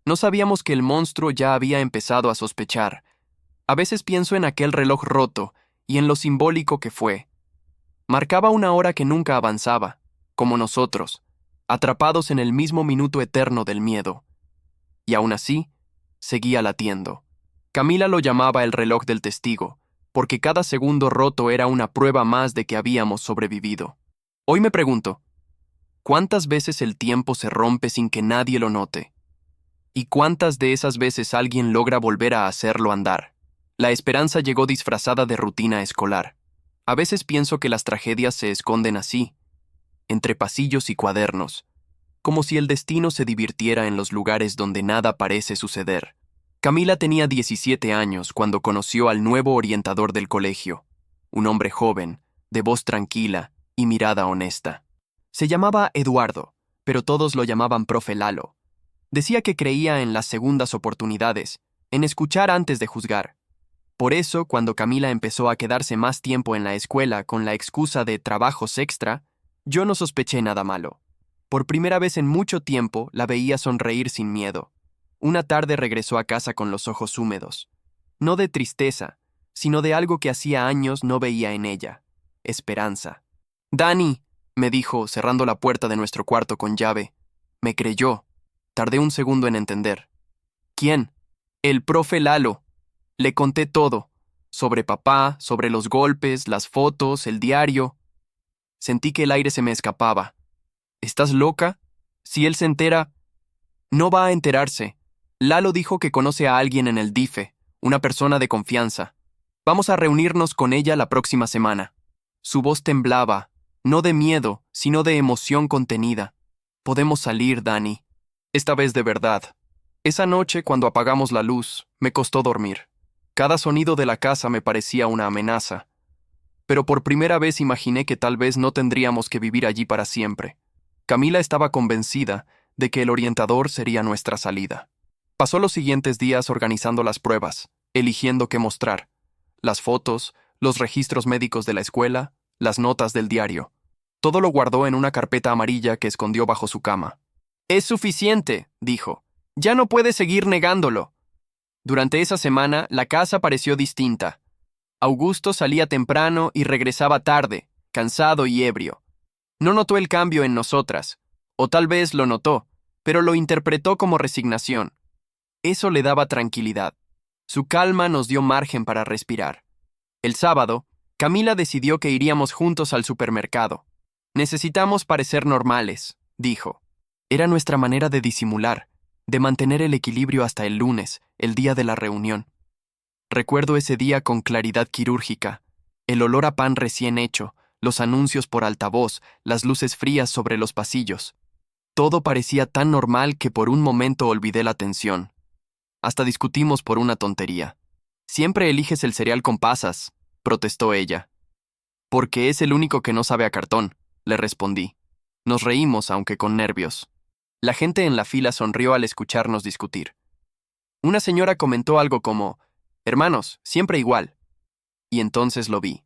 No sabíamos que el monstruo ya había empezado a sospechar. A veces pienso en aquel reloj roto y en lo simbólico que fue. Marcaba una hora que nunca avanzaba, como nosotros, atrapados en el mismo minuto eterno del miedo. Y aún así, seguía latiendo. Camila lo llamaba el reloj del testigo, porque cada segundo roto era una prueba más de que habíamos sobrevivido. Hoy me pregunto, ¿cuántas veces el tiempo se rompe sin que nadie lo note? ¿Y cuántas de esas veces alguien logra volver a hacerlo andar? La esperanza llegó disfrazada de rutina escolar. A veces pienso que las tragedias se esconden así, entre pasillos y cuadernos, como si el destino se divirtiera en los lugares donde nada parece suceder. Camila tenía 17 años cuando conoció al nuevo orientador del colegio, un hombre joven, de voz tranquila y mirada honesta. Se llamaba Eduardo, pero todos lo llamaban Profe Lalo. Decía que creía en las segundas oportunidades, en escuchar antes de juzgar. Por eso, cuando Camila empezó a quedarse más tiempo en la escuela con la excusa de trabajos extra, yo no sospeché nada malo. Por primera vez en mucho tiempo la veía sonreír sin miedo. Una tarde regresó a casa con los ojos húmedos. No de tristeza, sino de algo que hacía años no veía en ella. Esperanza. «Dani», me dijo, cerrando la puerta de nuestro cuarto con llave. Me creyó. Tardé un segundo en entender. «¿Quién?» «El profe Lalo». Le conté todo, sobre papá, sobre los golpes, las fotos, el diario. Sentí que el aire se me escapaba. ¿Estás loca? Si él se entera, no va a enterarse. Lalo dijo que conoce a alguien en el DIFE, una persona de confianza. Vamos a reunirnos con ella la próxima semana. Su voz temblaba, no de miedo, sino de emoción contenida. Podemos salir, Dani. Esta vez de verdad. Esa noche, cuando apagamos la luz, me costó dormir. Cada sonido de la casa me parecía una amenaza. Pero por primera vez imaginé que tal vez no tendríamos que vivir allí para siempre. Camila estaba convencida de que el orientador sería nuestra salida. Pasó los siguientes días organizando las pruebas, eligiendo qué mostrar. Las fotos, los registros médicos de la escuela, las notas del diario. Todo lo guardó en una carpeta amarilla que escondió bajo su cama. «Es suficiente», dijo. «Ya no puedes seguir negándolo». Durante esa semana, la casa pareció distinta. Augusto salía temprano y regresaba tarde, cansado y ebrio. No notó el cambio en nosotras, o tal vez lo notó, pero lo interpretó como resignación. Eso le daba tranquilidad. Su calma nos dio margen para respirar. El sábado, Camila decidió que iríamos juntos al supermercado. «Necesitamos parecer normales», dijo. Era nuestra manera de disimular, de mantener el equilibrio hasta el lunes, el día de la reunión. Recuerdo ese día con claridad quirúrgica, el olor a pan recién hecho, los anuncios por altavoz, las luces frías sobre los pasillos. Todo parecía tan normal que por un momento olvidé la tensión. Hasta discutimos por una tontería. «Siempre eliges el cereal con pasas», protestó ella. «Porque es el único que no sabe a cartón», le respondí. Nos reímos, aunque con nervios. La gente en la fila sonrió al escucharnos discutir. Una señora comentó algo como: «Hermanos, siempre igual». Y entonces lo vi.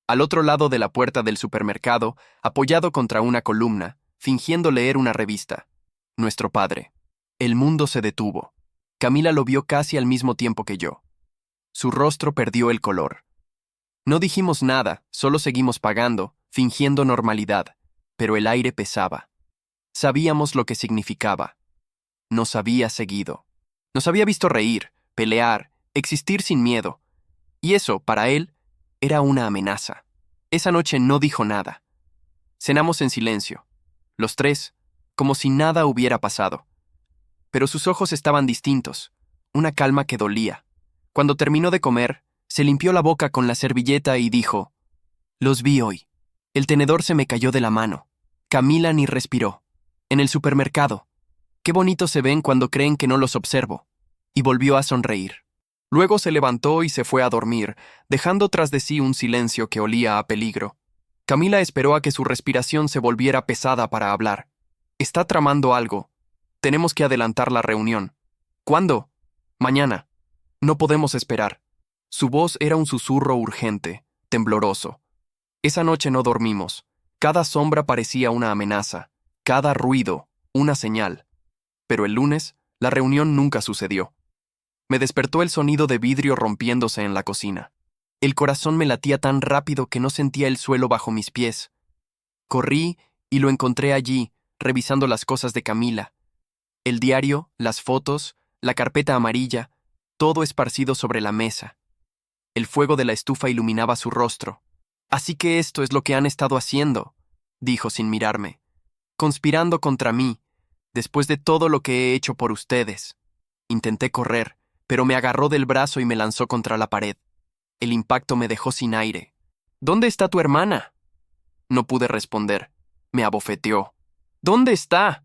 Al otro lado de la puerta del supermercado, apoyado contra una columna, fingiendo leer una revista. Nuestro padre. El mundo se detuvo. Camila lo vio casi al mismo tiempo que yo. Su rostro perdió el color. No dijimos nada, solo seguimos pagando, fingiendo normalidad, pero el aire pesaba. Sabíamos lo que significaba. Nos había seguido. Nos había visto reír, pelear, existir sin miedo. Y eso, para él, era una amenaza. Esa noche no dijo nada. Cenamos en silencio, los tres, como si nada hubiera pasado. Pero sus ojos estaban distintos, una calma que dolía. Cuando terminó de comer, se limpió la boca con la servilleta y dijo: «Los vi hoy. El tenedor se me cayó de la mano. Camila ni respiró. En el supermercado. Qué bonitos se ven cuando creen que no los observo». Y volvió a sonreír. Luego se levantó y se fue a dormir, dejando tras de sí un silencio que olía a peligro. Camila esperó a que su respiración se volviera pesada para hablar. «Está tramando algo. Tenemos que adelantar la reunión». «¿Cuándo?» «Mañana. No podemos esperar». Su voz era un susurro urgente, tembloroso. Esa noche no dormimos. Cada sombra parecía una amenaza, cada ruido, una señal. Pero el lunes, la reunión nunca sucedió. Me despertó el sonido de vidrio rompiéndose en la cocina. El corazón me latía tan rápido que no sentía el suelo bajo mis pies. Corrí y lo encontré allí, revisando las cosas de Camila. El diario, las fotos, la carpeta amarilla, todo esparcido sobre la mesa. El fuego de la estufa iluminaba su rostro. «Así que esto es lo que han estado haciendo», dijo sin mirarme. «Conspirando contra mí, después de todo lo que he hecho por ustedes». Intenté correr, pero me agarró del brazo y me lanzó contra la pared. El impacto me dejó sin aire. «¿Dónde está tu hermana?» No pude responder. Me abofeteó. «¿Dónde está?»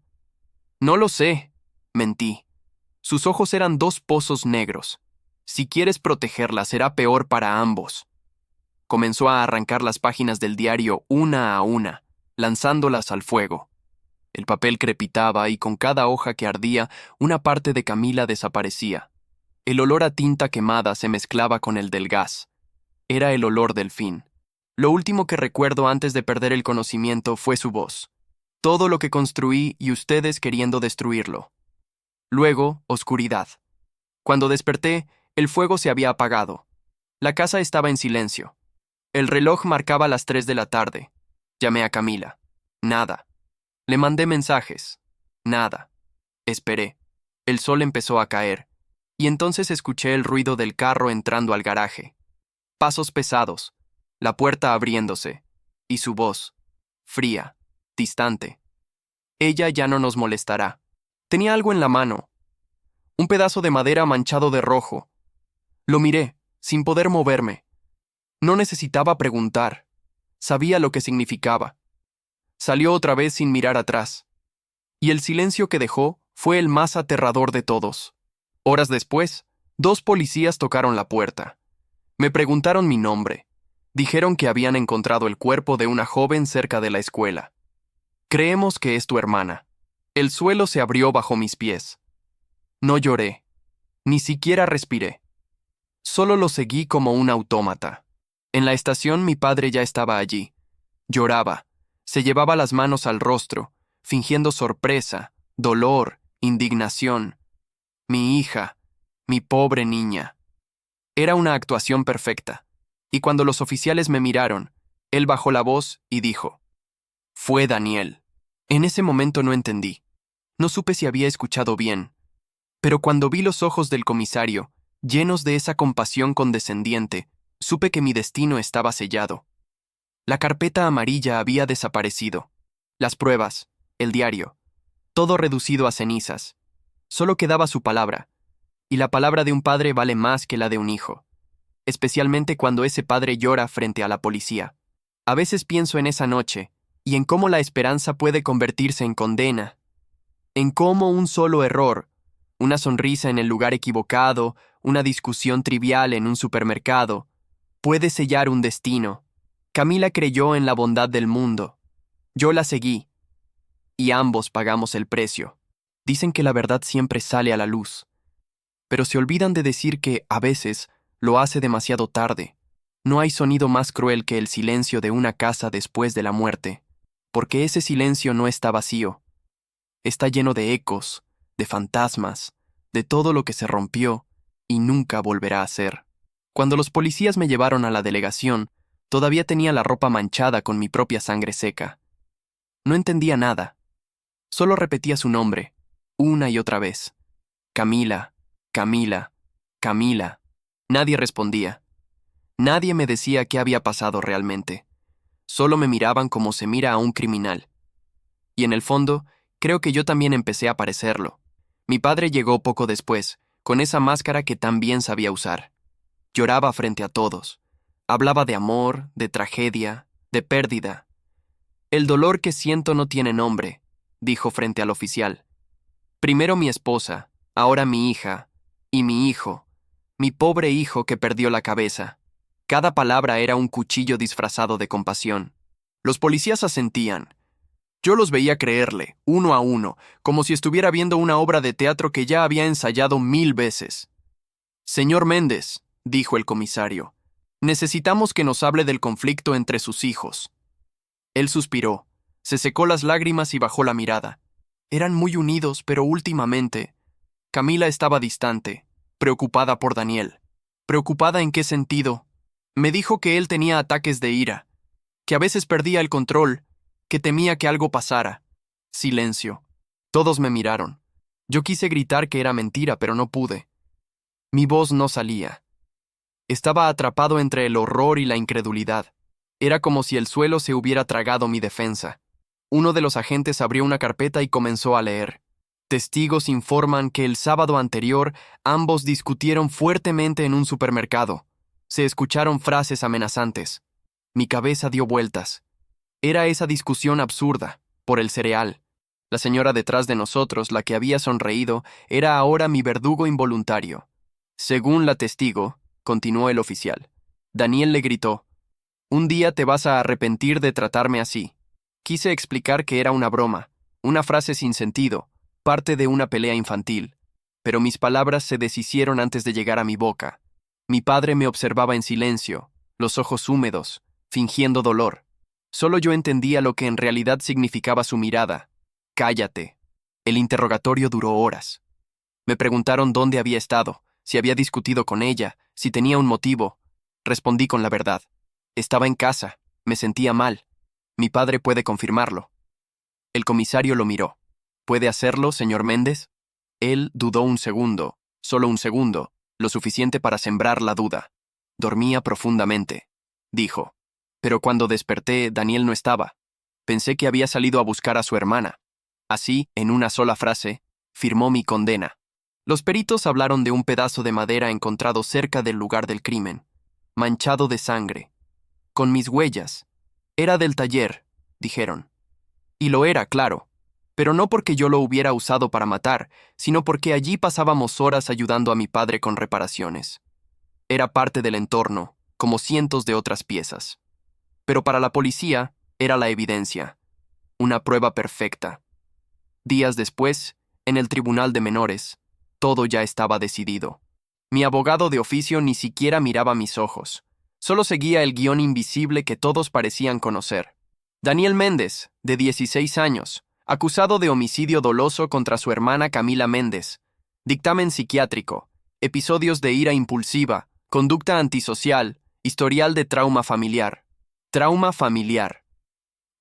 «No lo sé», mentí. Sus ojos eran dos pozos negros. «Si quieres protegerla, será peor para ambos». Comenzó a arrancar las páginas del diario una a una, lanzándolas al fuego. El papel crepitaba y con cada hoja que ardía, una parte de Camila desaparecía. El olor a tinta quemada se mezclaba con el del gas. Era el olor del fin. Lo último que recuerdo antes de perder el conocimiento fue su voz. Todo lo que construí y ustedes queriendo destruirlo. Luego, oscuridad. Cuando desperté, el fuego se había apagado. La casa estaba en silencio. El reloj marcaba las 3 de la tarde. Llamé a Camila. Nada. Le mandé mensajes. Nada. Esperé. El sol empezó a caer, y entonces escuché el ruido del carro entrando al garaje. Pasos pesados, la puerta abriéndose, y su voz, fría, distante. Ella ya no nos molestará. Tenía algo en la mano, un pedazo de madera manchado de rojo. Lo miré, sin poder moverme. No necesitaba preguntar. Sabía lo que significaba. Salió otra vez sin mirar atrás. Y el silencio que dejó fue el más aterrador de todos. Horas después, 2 policías tocaron la puerta. Me preguntaron mi nombre. Dijeron que habían encontrado el cuerpo de una joven cerca de la escuela. Creemos que es tu hermana. El suelo se abrió bajo mis pies. No lloré. Ni siquiera respiré. Solo lo seguí como un autómata. En la estación mi padre ya estaba allí. Lloraba. Se llevaba las manos al rostro, fingiendo sorpresa, dolor, indignación. Mi hija, mi pobre niña. Era una actuación perfecta. Y cuando los oficiales me miraron, él bajó la voz y dijo: «Fue Daniel». En ese momento no entendí. No supe si había escuchado bien. Pero cuando vi los ojos del comisario, llenos de esa compasión condescendiente, supe que mi destino estaba sellado. La carpeta amarilla había desaparecido. Las pruebas, el diario, todo reducido a cenizas. Solo quedaba su palabra, y la palabra de un padre vale más que la de un hijo, especialmente cuando ese padre llora frente a la policía. A veces pienso en esa noche, y en cómo la esperanza puede convertirse en condena, en cómo un solo error, una sonrisa en el lugar equivocado, una discusión trivial en un supermercado, puede sellar un destino. Camila creyó en la bondad del mundo. Yo la seguí. Y ambos pagamos el precio. Dicen que la verdad siempre sale a la luz. Pero se olvidan de decir que, a veces, lo hace demasiado tarde. No hay sonido más cruel que el silencio de una casa después de la muerte, porque ese silencio no está vacío. Está lleno de ecos, de fantasmas, de todo lo que se rompió y nunca volverá a ser. Cuando los policías me llevaron a la delegación, todavía tenía la ropa manchada con mi propia sangre seca. No entendía nada. Solo repetía su nombre, una y otra vez. Camila, Camila, Camila. Nadie respondía. Nadie me decía qué había pasado realmente. Solo me miraban como se mira a un criminal. Y en el fondo, creo que yo también empecé a parecerlo. Mi padre llegó poco después, con esa máscara que tan bien sabía usar. Lloraba frente a todos. Hablaba de amor, de tragedia, de pérdida. «El dolor que siento no tiene nombre», dijo frente al oficial. «Primero mi esposa, ahora mi hija, y mi hijo, mi pobre hijo que perdió la cabeza». Cada palabra era un cuchillo disfrazado de compasión. Los policías asentían. Yo los veía creerle, uno a uno, como si estuviera viendo una obra de teatro que ya había ensayado 1000 veces. «Señor Méndez», dijo el comisario, «necesitamos que nos hable del conflicto entre sus hijos». Él suspiró, se secó las lágrimas y bajó la mirada. Eran muy unidos, pero últimamente... Camila estaba distante, preocupada por Daniel. ¿Preocupada en qué sentido? Me dijo que él tenía ataques de ira, que a veces perdía el control, que temía que algo pasara. Silencio. Todos me miraron. Yo quise gritar que era mentira, pero no pude. Mi voz no salía. Estaba atrapado entre el horror y la incredulidad. Era como si el suelo se hubiera tragado mi defensa. Uno de los agentes abrió una carpeta y comenzó a leer. Testigos informan que el sábado anterior ambos discutieron fuertemente en un supermercado. Se escucharon frases amenazantes. Mi cabeza dio vueltas. Era esa discusión absurda, por el cereal. La señora detrás de nosotros, la que había sonreído, era ahora mi verdugo involuntario. Según la testigo, continuó el oficial, Daniel le gritó: «Un día te vas a arrepentir de tratarme así». Quise explicar que era una broma, una frase sin sentido, parte de una pelea infantil, pero mis palabras se deshicieron antes de llegar a mi boca. Mi padre me observaba en silencio, los ojos húmedos, fingiendo dolor. Solo yo entendía lo que en realidad significaba su mirada. «Cállate». El interrogatorio duró horas. Me preguntaron dónde había estado, si había discutido con ella, si tenía un motivo. Respondí con la verdad. Estaba en casa, me sentía mal. Mi padre puede confirmarlo. El comisario lo miró. «¿Puede hacerlo, señor Méndez?» Él dudó un segundo, solo un segundo, lo suficiente para sembrar la duda. «Dormía profundamente», dijo. «Pero cuando desperté, Daniel no estaba. Pensé que había salido a buscar a su hermana». Así, en una sola frase, firmó mi condena. Los peritos hablaron de un pedazo de madera encontrado cerca del lugar del crimen, manchado de sangre, con mis huellas. Era del taller, dijeron. Y lo era, claro, pero no porque yo lo hubiera usado para matar, sino porque allí pasábamos horas ayudando a mi padre con reparaciones. Era parte del entorno, como cientos de otras piezas. Pero para la policía, era la evidencia, una prueba perfecta. Días después, en el tribunal de menores, todo ya estaba decidido. Mi abogado de oficio ni siquiera miraba mis ojos. Solo seguía el guión invisible que todos parecían conocer. Daniel Méndez, de 16 años, acusado de homicidio doloso contra su hermana Camila Méndez. Dictamen psiquiátrico, episodios de ira impulsiva, conducta antisocial, historial de trauma familiar. Trauma familiar.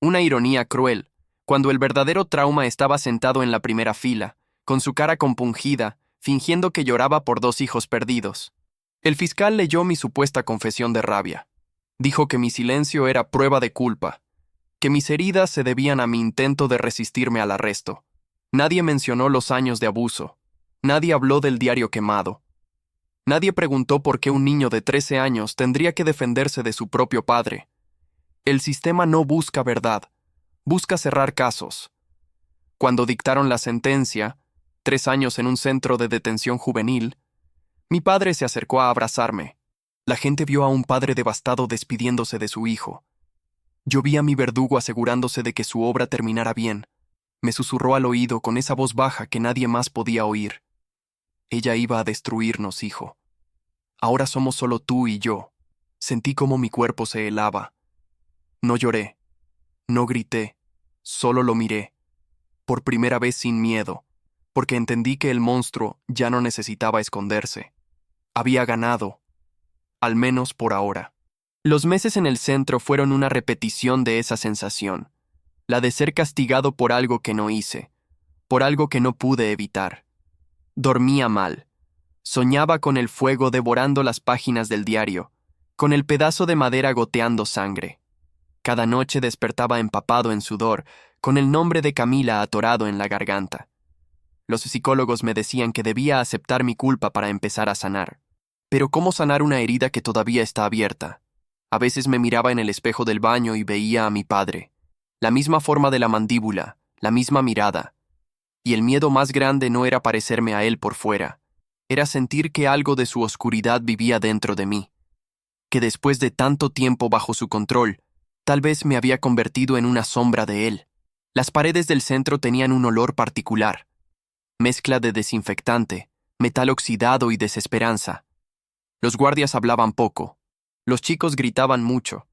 Una ironía cruel, cuando el verdadero trauma estaba sentado en la primera fila, con su cara compungida, fingiendo que lloraba por 2 hijos perdidos. El fiscal leyó mi supuesta confesión de rabia. Dijo que mi silencio era prueba de culpa, que mis heridas se debían a mi intento de resistirme al arresto. Nadie mencionó los años de abuso. Nadie habló del diario quemado. Nadie preguntó por qué un niño de 13 años tendría que defenderse de su propio padre. El sistema no busca verdad, busca cerrar casos. Cuando dictaron la sentencia, 3 años en un centro de detención juvenil, mi padre se acercó a abrazarme. La gente vio a un padre devastado despidiéndose de su hijo. Yo vi a mi verdugo asegurándose de que su obra terminara bien. Me susurró al oído con esa voz baja que nadie más podía oír. Ella iba a destruirnos, hijo. Ahora somos solo tú y yo. Sentí cómo mi cuerpo se helaba. No lloré, no grité, solo lo miré. Por primera vez sin miedo, porque entendí que el monstruo ya no necesitaba esconderse. Había ganado, al menos por ahora. Los meses en el centro fueron una repetición de esa sensación, la de ser castigado por algo que no hice, por algo que no pude evitar. Dormía mal. Soñaba con el fuego devorando las páginas del diario, con el pedazo de madera goteando sangre. Cada noche despertaba empapado en sudor, con el nombre de Camila atorado en la garganta. Los psicólogos me decían que debía aceptar mi culpa para empezar a sanar. Pero ¿cómo sanar una herida que todavía está abierta? A veces me miraba en el espejo del baño y veía a mi padre. La misma forma de la mandíbula, la misma mirada. Y el miedo más grande no era parecerme a él por fuera. Era sentir que algo de su oscuridad vivía dentro de mí. Que después de tanto tiempo bajo su control, tal vez me había convertido en una sombra de él. Las paredes del centro tenían un olor particular. Mezcla de desinfectante, metal oxidado y desesperanza. Los guardias hablaban poco. Los chicos gritaban mucho.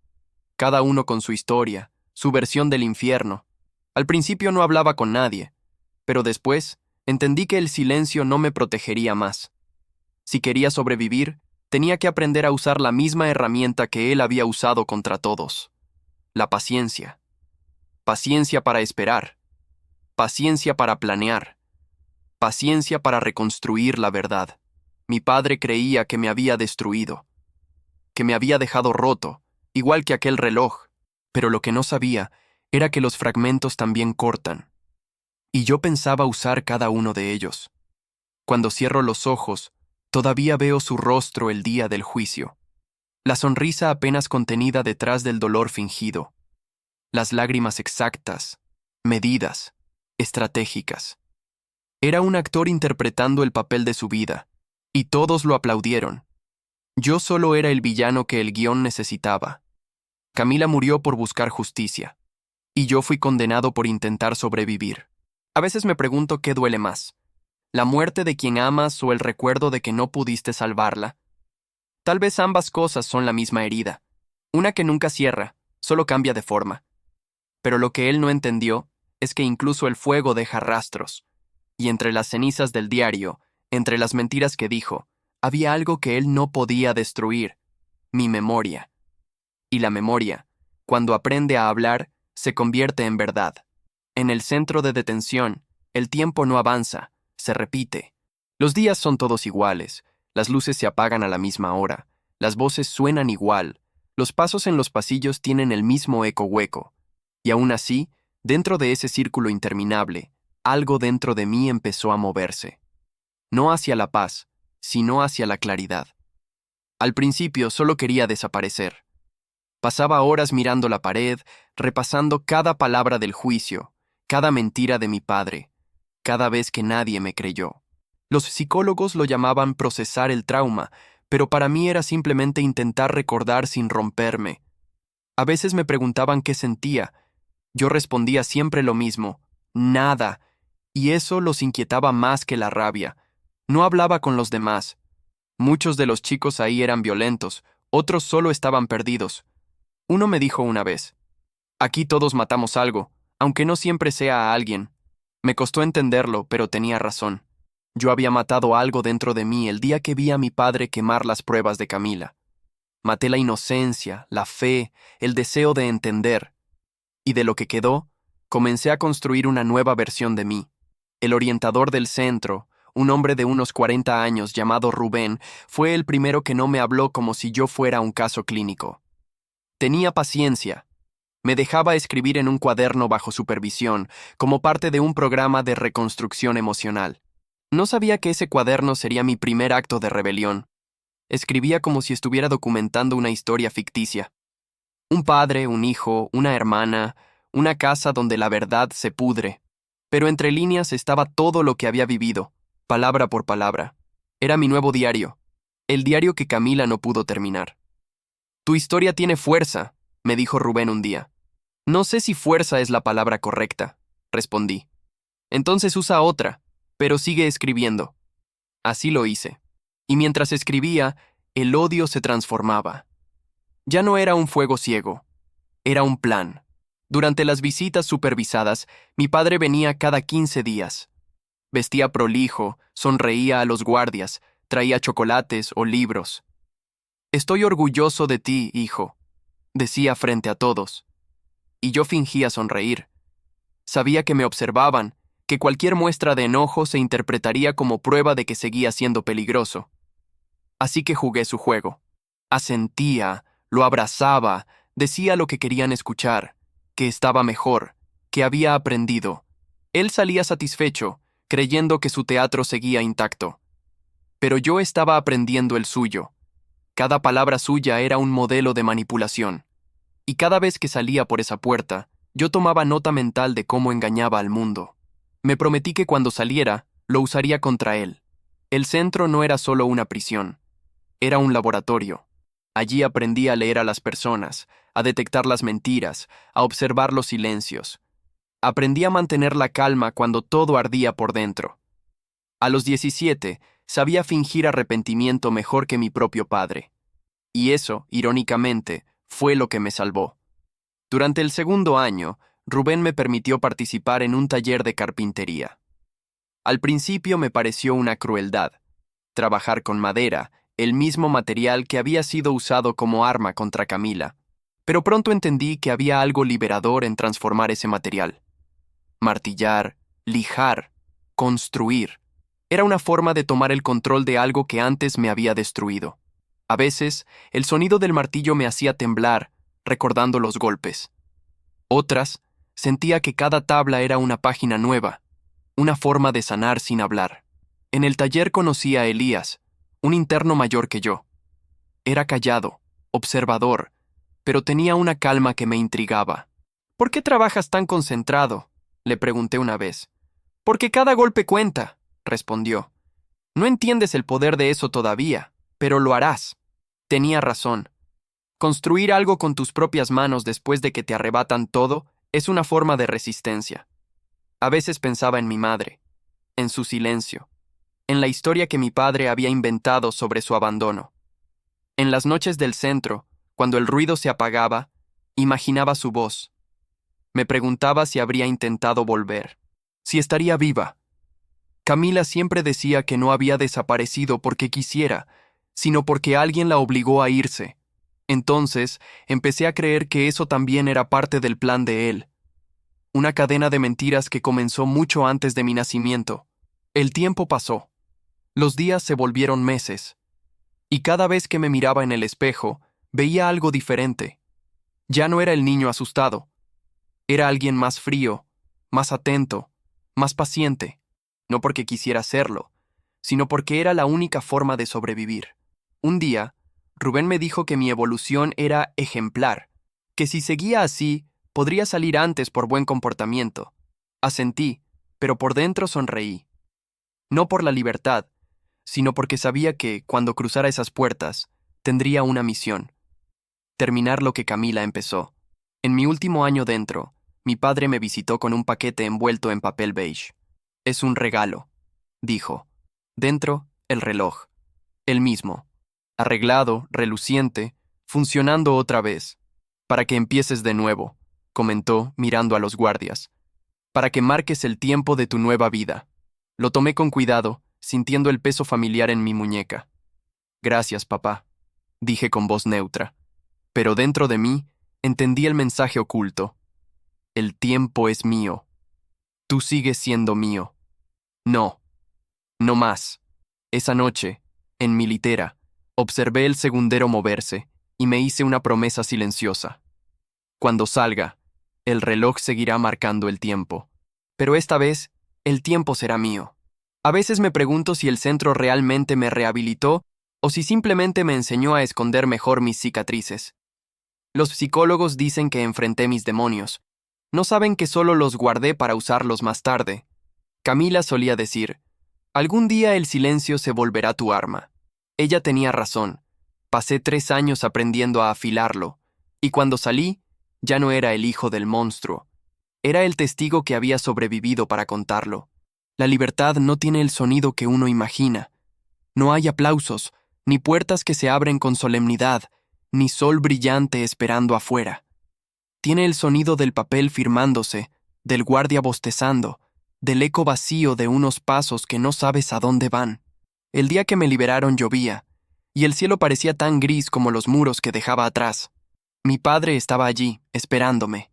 Cada uno con su historia, su versión del infierno. Al principio no hablaba con nadie, pero después entendí que el silencio no me protegería más. Si quería sobrevivir, tenía que aprender a usar la misma herramienta que él había usado contra todos. La paciencia. Paciencia para esperar. Paciencia para planear. Paciencia para reconstruir la verdad. Mi padre creía que me había destruido, que me había dejado roto, igual que aquel reloj, pero lo que no sabía era que los fragmentos también cortan. Y yo pensaba usar cada uno de ellos. Cuando cierro los ojos, todavía veo su rostro el día del juicio. La sonrisa apenas contenida detrás del dolor fingido. Las lágrimas exactas, medidas, estratégicas. Era un actor interpretando el papel de su vida, y todos lo aplaudieron. Yo solo era el villano que el guión necesitaba. Camila murió por buscar justicia, y yo fui condenado por intentar sobrevivir. A veces me pregunto qué duele más, la muerte de quien amas o el recuerdo de que no pudiste salvarla. Tal vez ambas cosas son la misma herida, una que nunca cierra, solo cambia de forma. Pero lo que él no entendió es que incluso el fuego deja rastros, y entre las cenizas del diario, entre las mentiras que dijo, había algo que él no podía destruir, mi memoria. Y la memoria, cuando aprende a hablar, se convierte en verdad. En el centro de detención, el tiempo no avanza, se repite. Los días son todos iguales, las luces se apagan a la misma hora, las voces suenan igual, los pasos en los pasillos tienen el mismo eco hueco. Y aún así, dentro de ese círculo interminable, algo dentro de mí empezó a moverse. No hacia la paz, sino hacia la claridad. Al principio solo quería desaparecer. Pasaba horas mirando la pared, repasando cada palabra del juicio, cada mentira de mi padre, cada vez que nadie me creyó. Los psicólogos lo llamaban procesar el trauma, pero para mí era simplemente intentar recordar sin romperme. A veces me preguntaban qué sentía. Yo respondía siempre lo mismo, nada, y eso los inquietaba más que la rabia. No hablaba con los demás. Muchos de los chicos ahí eran violentos, otros solo estaban perdidos. Uno me dijo una vez, aquí todos matamos algo, aunque no siempre sea a alguien. Me costó entenderlo, pero tenía razón. Yo había matado algo dentro de mí el día que vi a mi padre quemar las pruebas de Camila. Maté la inocencia, la fe, el deseo de entender. Y de lo que quedó, comencé a construir una nueva versión de mí. El orientador del centro, un hombre de unos 40 años llamado Rubén, fue el primero que no me habló como si yo fuera un caso clínico. Tenía paciencia. Me dejaba escribir en un cuaderno bajo supervisión, como parte de un programa de reconstrucción emocional. No sabía que ese cuaderno sería mi primer acto de rebelión. Escribía como si estuviera documentando una historia ficticia. Un padre, un hijo, una hermana, una casa donde la verdad se pudre. Pero entre líneas estaba todo lo que había vivido, palabra por palabra. Era mi nuevo diario, el diario que Camila no pudo terminar. Tu historia tiene fuerza, me dijo Rubén un día. No sé si fuerza es la palabra correcta, respondí. Entonces usa otra, pero sigue escribiendo. Así lo hice. Y mientras escribía, el odio se transformaba. Ya no era un fuego ciego, era un plan. Durante las visitas supervisadas, mi padre venía cada 15 días. Vestía prolijo, sonreía a los guardias, traía chocolates o libros. Estoy orgulloso de ti, hijo, decía frente a todos. Y yo fingía sonreír. Sabía que me observaban, que cualquier muestra de enojo se interpretaría como prueba de que seguía siendo peligroso. Así que jugué su juego. Asentía, lo abrazaba, decía lo que querían escuchar, que estaba mejor, que había aprendido. Él salía satisfecho, creyendo que su teatro seguía intacto. Pero yo estaba aprendiendo el suyo. Cada palabra suya era un modelo de manipulación. Y cada vez que salía por esa puerta, yo tomaba nota mental de cómo engañaba al mundo. Me prometí que cuando saliera, lo usaría contra él. El centro no era solo una prisión. Era un laboratorio. Allí aprendí a leer a las personas, a detectar las mentiras, a observar los silencios. Aprendí a mantener la calma cuando todo ardía por dentro. A los 17, sabía fingir arrepentimiento mejor que mi propio padre. Y eso, irónicamente, fue lo que me salvó. Durante el segundo año, Rubén me permitió participar en un taller de carpintería. Al principio me pareció una crueldad. Trabajar con madera, el mismo material que había sido usado como arma contra Camila. Pero pronto entendí que había algo liberador en transformar ese material. Martillar, lijar, construir. Era una forma de tomar el control de algo que antes me había destruido. A veces, el sonido del martillo me hacía temblar, recordando los golpes. Otras, sentía que cada tabla era una página nueva, una forma de sanar sin hablar. En el taller conocí a Elías, un interno mayor que yo. Era callado, observador, pero tenía una calma que me intrigaba. ¿Por qué trabajas tan concentrado?, le pregunté una vez. Porque cada golpe cuenta, respondió. No entiendes el poder de eso todavía, pero lo harás. Tenía razón. Construir algo con tus propias manos después de que te arrebatan todo es una forma de resistencia. A veces pensaba en mi madre, en su silencio, en la historia que mi padre había inventado sobre su abandono. En las noches del centro, cuando el ruido se apagaba, imaginaba su voz. Me preguntaba si habría intentado volver, si estaría viva. Camila siempre decía que no había desaparecido porque quisiera, sino porque alguien la obligó a irse. Entonces, empecé a creer que eso también era parte del plan de él. Una cadena de mentiras que comenzó mucho antes de mi nacimiento. El tiempo pasó. Los días se volvieron meses. Y cada vez que me miraba en el espejo, veía algo diferente. Ya no era el niño asustado. Era alguien más frío, más atento, más paciente, no porque quisiera serlo, sino porque era la única forma de sobrevivir. Un día, Rubén me dijo que mi evolución era ejemplar, que si seguía así, podría salir antes por buen comportamiento. Asentí, pero por dentro sonreí. No por la libertad, sino porque sabía que, cuando cruzara esas puertas, tendría una misión: terminar lo que Camila empezó. En mi último año dentro, mi padre me visitó con un paquete envuelto en papel beige. «Es un regalo», dijo. Dentro, el reloj. El mismo. Arreglado, reluciente, funcionando otra vez. «Para que empieces de nuevo», comentó, mirando a los guardias. «Para que marques el tiempo de tu nueva vida». Lo tomé con cuidado, sintiendo el peso familiar en mi muñeca. «Gracias, papá», dije con voz neutra. Pero dentro de mí, entendí el mensaje oculto. «El tiempo es mío. Tú sigues siendo mío». No, no más. Esa noche, en mi litera, observé el segundero moverse y me hice una promesa silenciosa. Cuando salga, el reloj seguirá marcando el tiempo. Pero esta vez, el tiempo será mío. A veces me pregunto si el centro realmente me rehabilitó o si simplemente me enseñó a esconder mejor mis cicatrices. Los psicólogos dicen que enfrenté mis demonios. No saben que solo los guardé para usarlos más tarde. Camila solía decir: «Algún día el silencio se volverá tu arma». Ella tenía razón. Pasé 3 años aprendiendo a afilarlo, y cuando salí, ya no era el hijo del monstruo. Era el testigo que había sobrevivido para contarlo. La libertad no tiene el sonido que uno imagina. No hay aplausos, ni puertas que se abren con solemnidad, ni sol brillante esperando afuera. Tiene el sonido del papel firmándose, del guardia bostezando, del eco vacío de unos pasos que no sabes a dónde van. El día que me liberaron llovía, y el cielo parecía tan gris como los muros que dejaba atrás. Mi padre estaba allí, esperándome,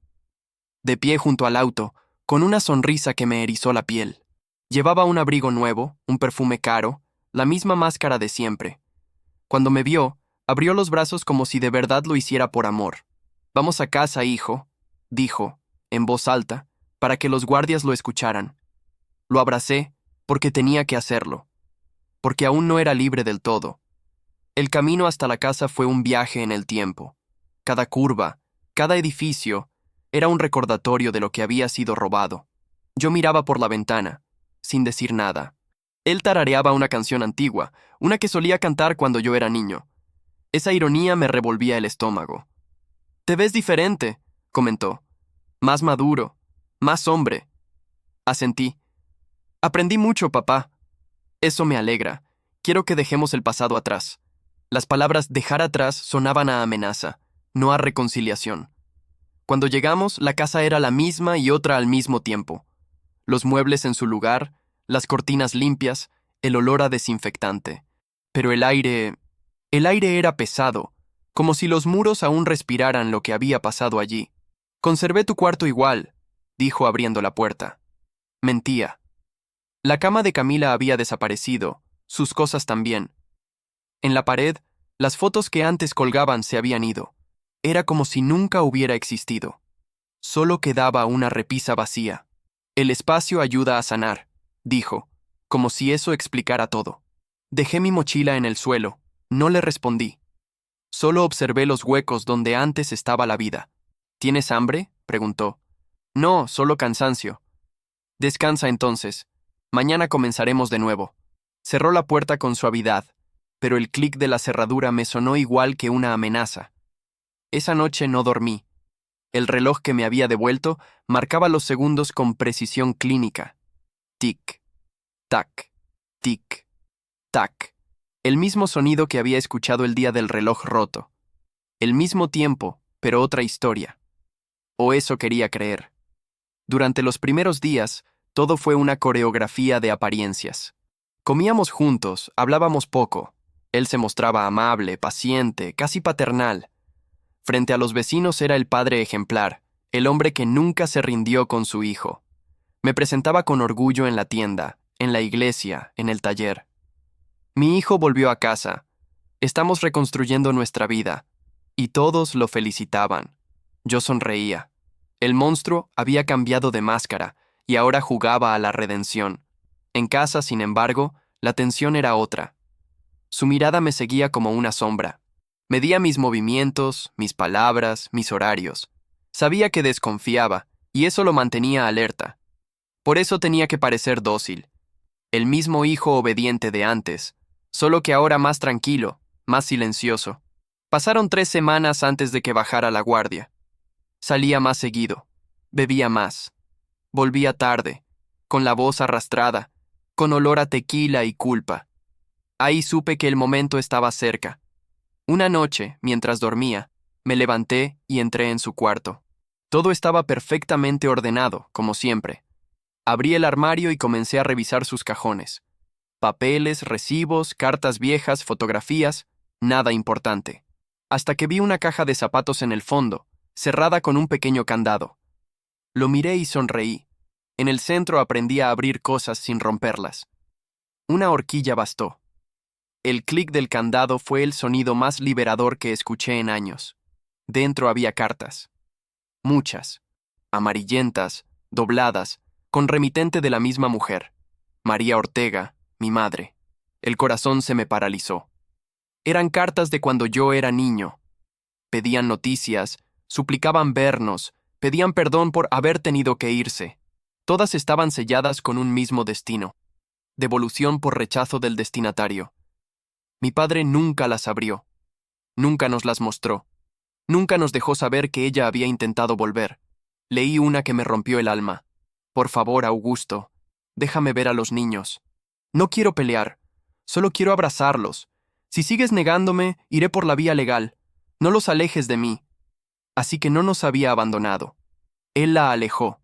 de pie junto al auto, con una sonrisa que me erizó la piel. Llevaba un abrigo nuevo, un perfume caro, la misma máscara de siempre. Cuando me vio, abrió los brazos como si de verdad lo hiciera por amor. «Vamos a casa, hijo», dijo, en voz alta, para que los guardias lo escucharan. Lo abracé porque tenía que hacerlo, porque aún no era libre del todo. El camino hasta la casa fue un viaje en el tiempo. Cada curva, cada edificio, era un recordatorio de lo que había sido robado. Yo miraba por la ventana, sin decir nada. Él tarareaba una canción antigua, una que solía cantar cuando yo era niño. Esa ironía me revolvía el estómago. «Te ves diferente», comentó. «Más maduro, más hombre». Asentí. «Aprendí mucho, papá». «Eso me alegra. Quiero que dejemos el pasado atrás». Las palabras «dejar atrás» sonaban a amenaza, no a reconciliación. Cuando llegamos, la casa era la misma y otra al mismo tiempo. Los muebles en su lugar, las cortinas limpias, el olor a desinfectante. Pero el aire era pesado, como si los muros aún respiraran lo que había pasado allí. «Conservé tu cuarto igual», dijo abriendo la puerta. Mentía. La cama de Camila había desaparecido, sus cosas también. En la pared, las fotos que antes colgaban se habían ido. Era como si nunca hubiera existido. Solo quedaba una repisa vacía. «El espacio ayuda a sanar», dijo, como si eso explicara todo. Dejé mi mochila en el suelo. No le respondí. Solo observé los huecos donde antes estaba la vida. «¿Tienes hambre?», preguntó. «No, solo cansancio». «Descansa entonces. Mañana comenzaremos de nuevo». Cerró la puerta con suavidad, pero el clic de la cerradura me sonó igual que una amenaza. Esa noche no dormí. El reloj que me había devuelto marcaba los segundos con precisión clínica. Tic, tac, tic, tac. El mismo sonido que había escuchado el día del reloj roto. El mismo tiempo, pero otra historia. O eso quería creer. Durante los primeros días, todo fue una coreografía de apariencias. Comíamos juntos, hablábamos poco. Él se mostraba amable, paciente, casi paternal. Frente a los vecinos era el padre ejemplar, el hombre que nunca se rindió con su hijo. Me presentaba con orgullo en la tienda, en la iglesia, en el taller. Mi hijo volvió a casa. Estamos reconstruyendo nuestra vida. Y todos lo felicitaban. Yo sonreía. El monstruo había cambiado de máscara, y ahora jugaba a la redención. En casa, sin embargo, la tensión era otra. Su mirada me seguía como una sombra. Medía mis movimientos, mis palabras, mis horarios. Sabía que desconfiaba, y eso lo mantenía alerta. Por eso tenía que parecer dócil. El mismo hijo obediente de antes, solo que ahora más tranquilo, más silencioso. Pasaron 3 semanas antes de que bajara la guardia. Salía más seguido, bebía más. Volvía tarde, con la voz arrastrada, con olor a tequila y culpa. Ahí supe que el momento estaba cerca. Una noche, mientras dormía, me levanté y entré en su cuarto. Todo estaba perfectamente ordenado, como siempre. Abrí el armario y comencé a revisar sus cajones. Papeles, recibos, cartas viejas, fotografías, nada importante. Hasta que vi una caja de zapatos en el fondo, cerrada con un pequeño candado. Lo miré y sonreí. En el centro aprendí a abrir cosas sin romperlas. Una horquilla bastó. El clic del candado fue el sonido más liberador que escuché en años. Dentro había cartas. Muchas. Amarillentas, dobladas, con remitente de la misma mujer. María Ortega, mi madre. El corazón se me paralizó. Eran cartas de cuando yo era niño. Pedían noticias, suplicaban vernos, pedían perdón por haber tenido que irse. Todas estaban selladas con un mismo destino. Devolución por rechazo del destinatario. Mi padre nunca las abrió. Nunca nos las mostró. Nunca nos dejó saber que ella había intentado volver. Leí una que me rompió el alma. Por favor, Augusto, déjame ver a los niños. No quiero pelear. Solo quiero abrazarlos. Si sigues negándome, iré por la vía legal. No los alejes de mí. Así que no nos había abandonado. Él la alejó.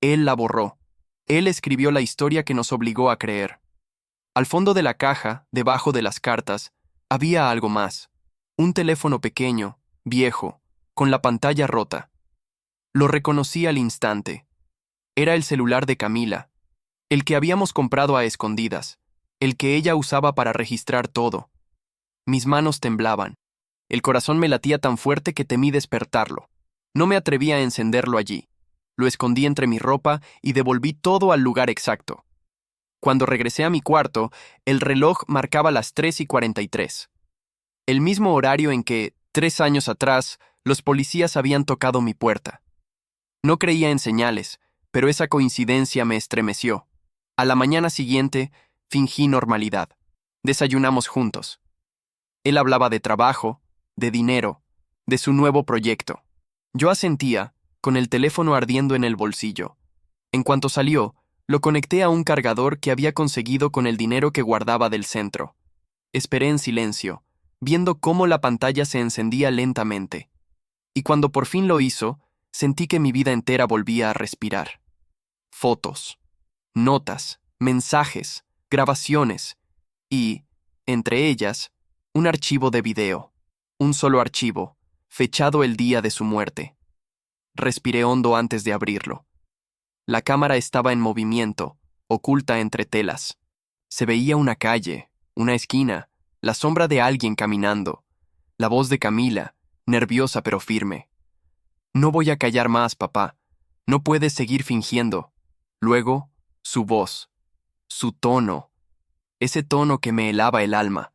Él la borró. Él escribió la historia que nos obligó a creer. Al fondo de la caja, debajo de las cartas, había algo más. Un teléfono pequeño, viejo, con la pantalla rota. Lo reconocí al instante. Era el celular de Camila, el que habíamos comprado a escondidas, el que ella usaba para registrar todo. Mis manos temblaban. El corazón me latía tan fuerte que temí despertarlo. No me atreví a encenderlo allí. Lo escondí entre mi ropa y devolví todo al lugar exacto. Cuando regresé a mi cuarto, el reloj marcaba las 3:43. El mismo horario en que, 3 años atrás, los policías habían tocado mi puerta. No creía en señales, pero esa coincidencia me estremeció. A la mañana siguiente, fingí normalidad. Desayunamos juntos. Él hablaba de trabajo, de dinero, de su nuevo proyecto. Yo asentía, con el teléfono ardiendo en el bolsillo. En cuanto salió, lo conecté a un cargador que había conseguido con el dinero que guardaba del centro. Esperé en silencio, viendo cómo la pantalla se encendía lentamente. Y cuando por fin lo hizo, sentí que mi vida entera volvía a respirar. Fotos, notas, mensajes, grabaciones y, entre ellas, un archivo de video. Un solo archivo, fechado el día de su muerte. Respiré hondo antes de abrirlo. La cámara estaba en movimiento, oculta entre telas. Se veía una calle, una esquina, la sombra de alguien caminando, la voz de Camila, nerviosa pero firme. No voy a callar más, papá. No puedes seguir fingiendo. Luego, su voz, su tono, ese tono que me helaba el alma.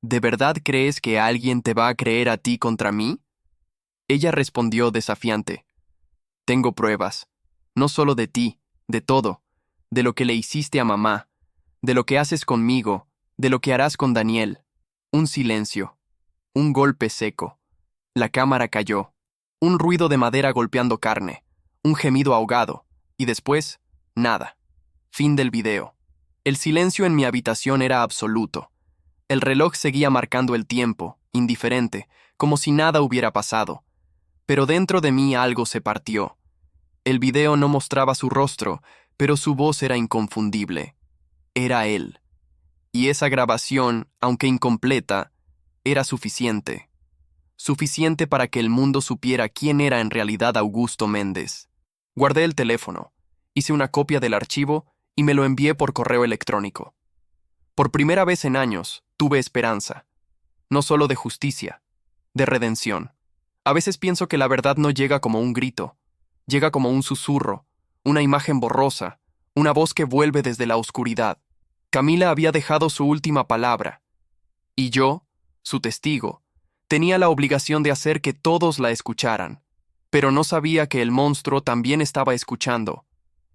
¿De verdad crees que alguien te va a creer a ti contra mí? Ella respondió desafiante. Tengo pruebas. No solo de ti, de todo, de lo que le hiciste a mamá, de lo que haces conmigo, de lo que harás con Daniel. Un silencio, un golpe seco. La cámara cayó, un ruido de madera golpeando carne, un gemido ahogado, y después, nada. Fin del video. El silencio en mi habitación era absoluto. El reloj seguía marcando el tiempo, indiferente, como si nada hubiera pasado. Pero dentro de mí algo se partió. El video no mostraba su rostro, pero su voz era inconfundible. Era él. Y esa grabación, aunque incompleta, era suficiente. Suficiente para que el mundo supiera quién era en realidad Augusto Méndez. Guardé el teléfono, hice una copia del archivo y me lo envié por correo electrónico. Por primera vez en años, tuve esperanza. No solo de justicia, de redención. A veces pienso que la verdad no llega como un grito, llega como un susurro, Una imagen borrosa, una voz que vuelve desde la oscuridad. Camila había dejado su última palabra. Y yo, su testigo, tenía la obligación de hacer que todos la escucharan. Pero no sabía que el monstruo también estaba escuchando,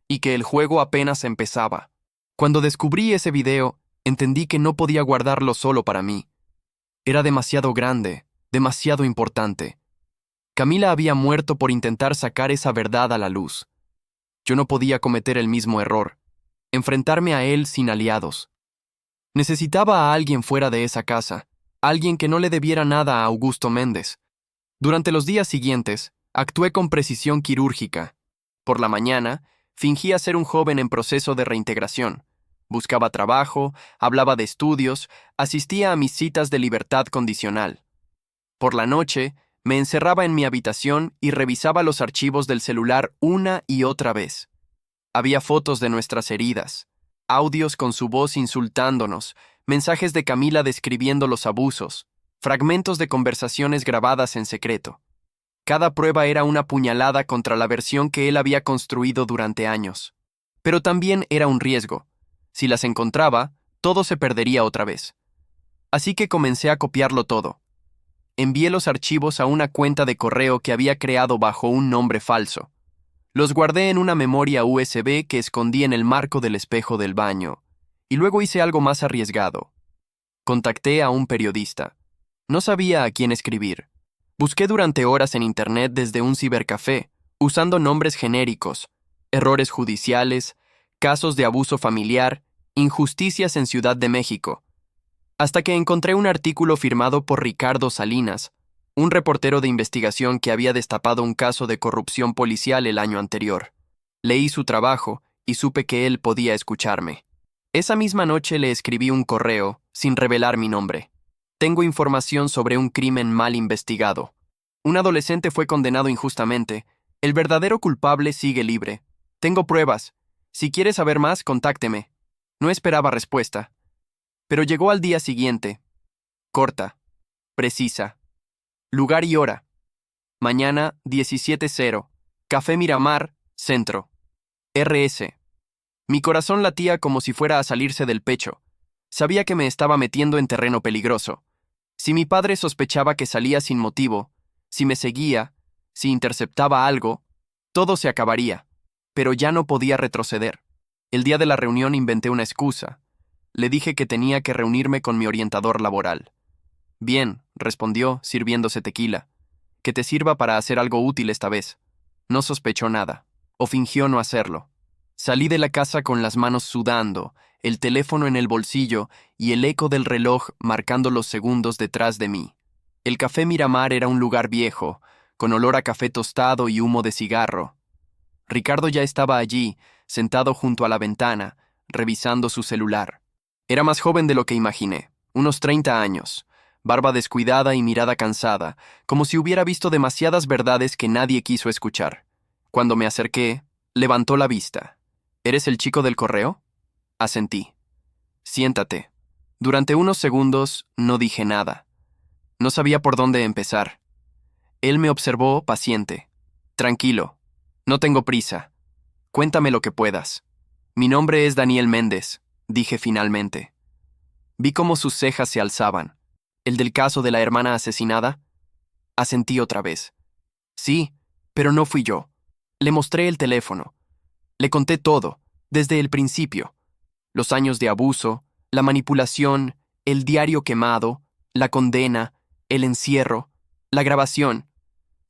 y que el juego apenas empezaba. Cuando descubrí ese video, entendí que no podía guardarlo solo para mí. Era demasiado grande, demasiado importante. Camila había muerto por intentar sacar esa verdad a la luz. Yo no podía cometer el mismo error, enfrentarme a él sin aliados. Necesitaba a alguien fuera de esa casa, alguien que no le debiera nada a Augusto Méndez. Durante los días siguientes, actué con precisión quirúrgica. Por la mañana, fingía ser un joven en proceso de reintegración. Buscaba trabajo, hablaba de estudios, asistía a mis citas de libertad condicional. Por la noche, me encerraba en mi habitación y revisaba los archivos del celular una y otra vez. Había fotos de nuestras heridas, audios con su voz insultándonos, mensajes de Camila describiendo los abusos, fragmentos de conversaciones grabadas en secreto. Cada prueba era una puñalada contra la versión que él había construido durante años. Pero también era un riesgo. Si las encontraba, todo se perdería otra vez. Así que comencé a copiarlo todo. Envié los archivos a una cuenta de correo que había creado bajo un nombre falso. Los guardé en una memoria USB que escondí en el marco del espejo del baño. Y luego hice algo más arriesgado. Contacté a un periodista. No sabía a quién escribir. Busqué durante horas en Internet desde un cibercafé, usando nombres genéricos, errores judiciales, casos de abuso familiar, injusticias en Ciudad de México, hasta que encontré un artículo firmado por Ricardo Salinas, un reportero de investigación que había destapado un caso de corrupción policial el año anterior. Leí su trabajo y supe que él podía escucharme. Esa misma noche le escribí un correo, sin revelar mi nombre. Tengo información sobre un crimen mal investigado. Un adolescente fue condenado injustamente. El verdadero culpable sigue libre. Tengo pruebas. Si quiere saber más, contácteme. No esperaba respuesta. Pero llegó al día siguiente. Corta. Precisa. Lugar y hora. Mañana 17:00. Café Miramar, Centro. RS. Mi corazón latía como si fuera a salirse del pecho. Sabía que me estaba metiendo en terreno peligroso. Si mi padre sospechaba que salía sin motivo, si me seguía, si interceptaba algo, todo se acabaría. Pero ya no podía retroceder. El día de la reunión inventé una excusa. Le dije que tenía que reunirme con mi orientador laboral. Bien, respondió, sirviéndose tequila. Que te sirva para hacer algo útil esta vez. No sospechó nada, o fingió no hacerlo. Salí de la casa con las manos sudando, el teléfono en el bolsillo y el eco del reloj marcando los segundos detrás de mí. El Café Miramar era un lugar viejo, con olor a café tostado y humo de cigarro. Ricardo ya estaba allí, sentado junto a la ventana, revisando su celular. Era más joven de lo que imaginé, unos 30 años, barba descuidada y mirada cansada, como si hubiera visto demasiadas verdades que nadie quiso escuchar. Cuando me acerqué, levantó la vista. ¿Eres el chico del correo? Asentí. Siéntate. Durante unos segundos no dije nada. No sabía por dónde empezar. Él me observó paciente. Tranquilo. No tengo prisa. Cuéntame lo que puedas. Mi nombre es Daniel Méndez, dije finalmente. Vi cómo sus cejas se alzaban. ¿El del caso de la hermana asesinada? Asentí otra vez. Sí, pero no fui yo. Le mostré el teléfono. Le conté todo, desde el principio. Los años de abuso, la manipulación, el diario quemado, la condena, el encierro, la grabación.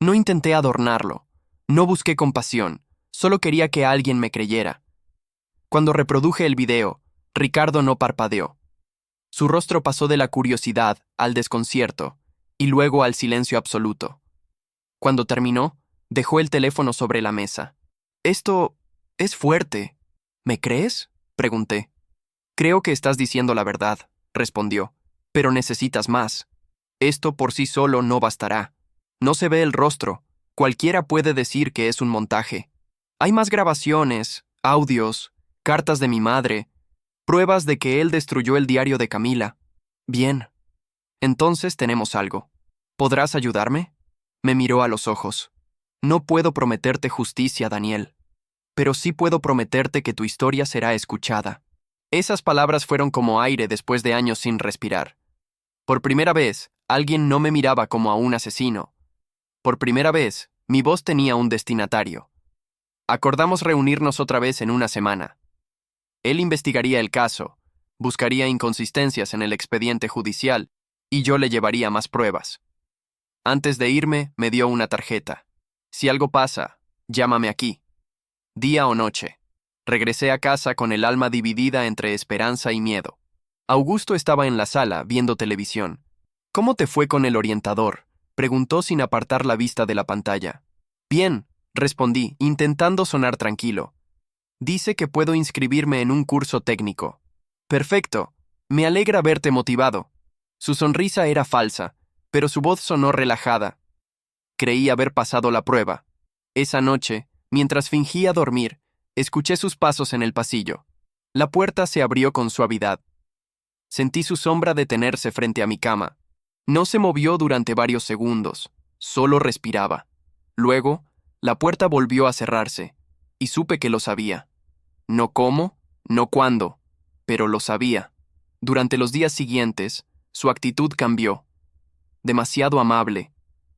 No intenté adornarlo. No busqué compasión. Solo quería que alguien me creyera. Cuando reproduje el video, Ricardo no parpadeó. Su rostro pasó de la curiosidad al desconcierto y luego al silencio absoluto. Cuando terminó, dejó el teléfono sobre la mesa. Esto es fuerte. ¿Me crees? Pregunté. Creo que estás diciendo la verdad, respondió, pero necesitas más. Esto por sí solo no bastará. No se ve el rostro. Cualquiera puede decir que es un montaje. Hay más grabaciones, audios, cartas de mi madre, pruebas de que él destruyó el diario de Camila. Bien. Entonces tenemos algo. ¿Podrás ayudarme? Me miró a los ojos. No puedo prometerte justicia, Daniel. pero sí puedo prometerte que tu historia será escuchada. Esas palabras fueron como aire después de años sin respirar. Por primera vez, alguien no me miraba como a un asesino. Por primera vez, mi voz tenía un destinatario. Acordamos reunirnos otra vez en una semana. Él investigaría el caso, buscaría inconsistencias en el expediente judicial, y yo le llevaría más pruebas. Antes de irme, me dio una tarjeta. Si algo pasa, llámame aquí. Día o noche. Regresé a casa con el alma dividida entre esperanza y miedo. Augusto estaba en la sala, viendo televisión. ¿Cómo te fue con el orientador?, preguntó sin apartar la vista de la pantalla. Bien, respondí, intentando sonar tranquilo. Dice que puedo inscribirme en un curso técnico. Perfecto. Me alegra verte motivado. Su sonrisa era falsa, pero su voz sonó relajada. Creí haber pasado la prueba. Esa noche, mientras fingía dormir, escuché sus pasos en el pasillo. La puerta se abrió con suavidad. Sentí su sombra detenerse frente a mi cama. No se movió durante varios segundos, solo respiraba. Luego, la puerta volvió a cerrarse, y supe que lo sabía. No cómo, no cuándo, pero lo sabía. Durante los días siguientes, su actitud cambió. Demasiado amable,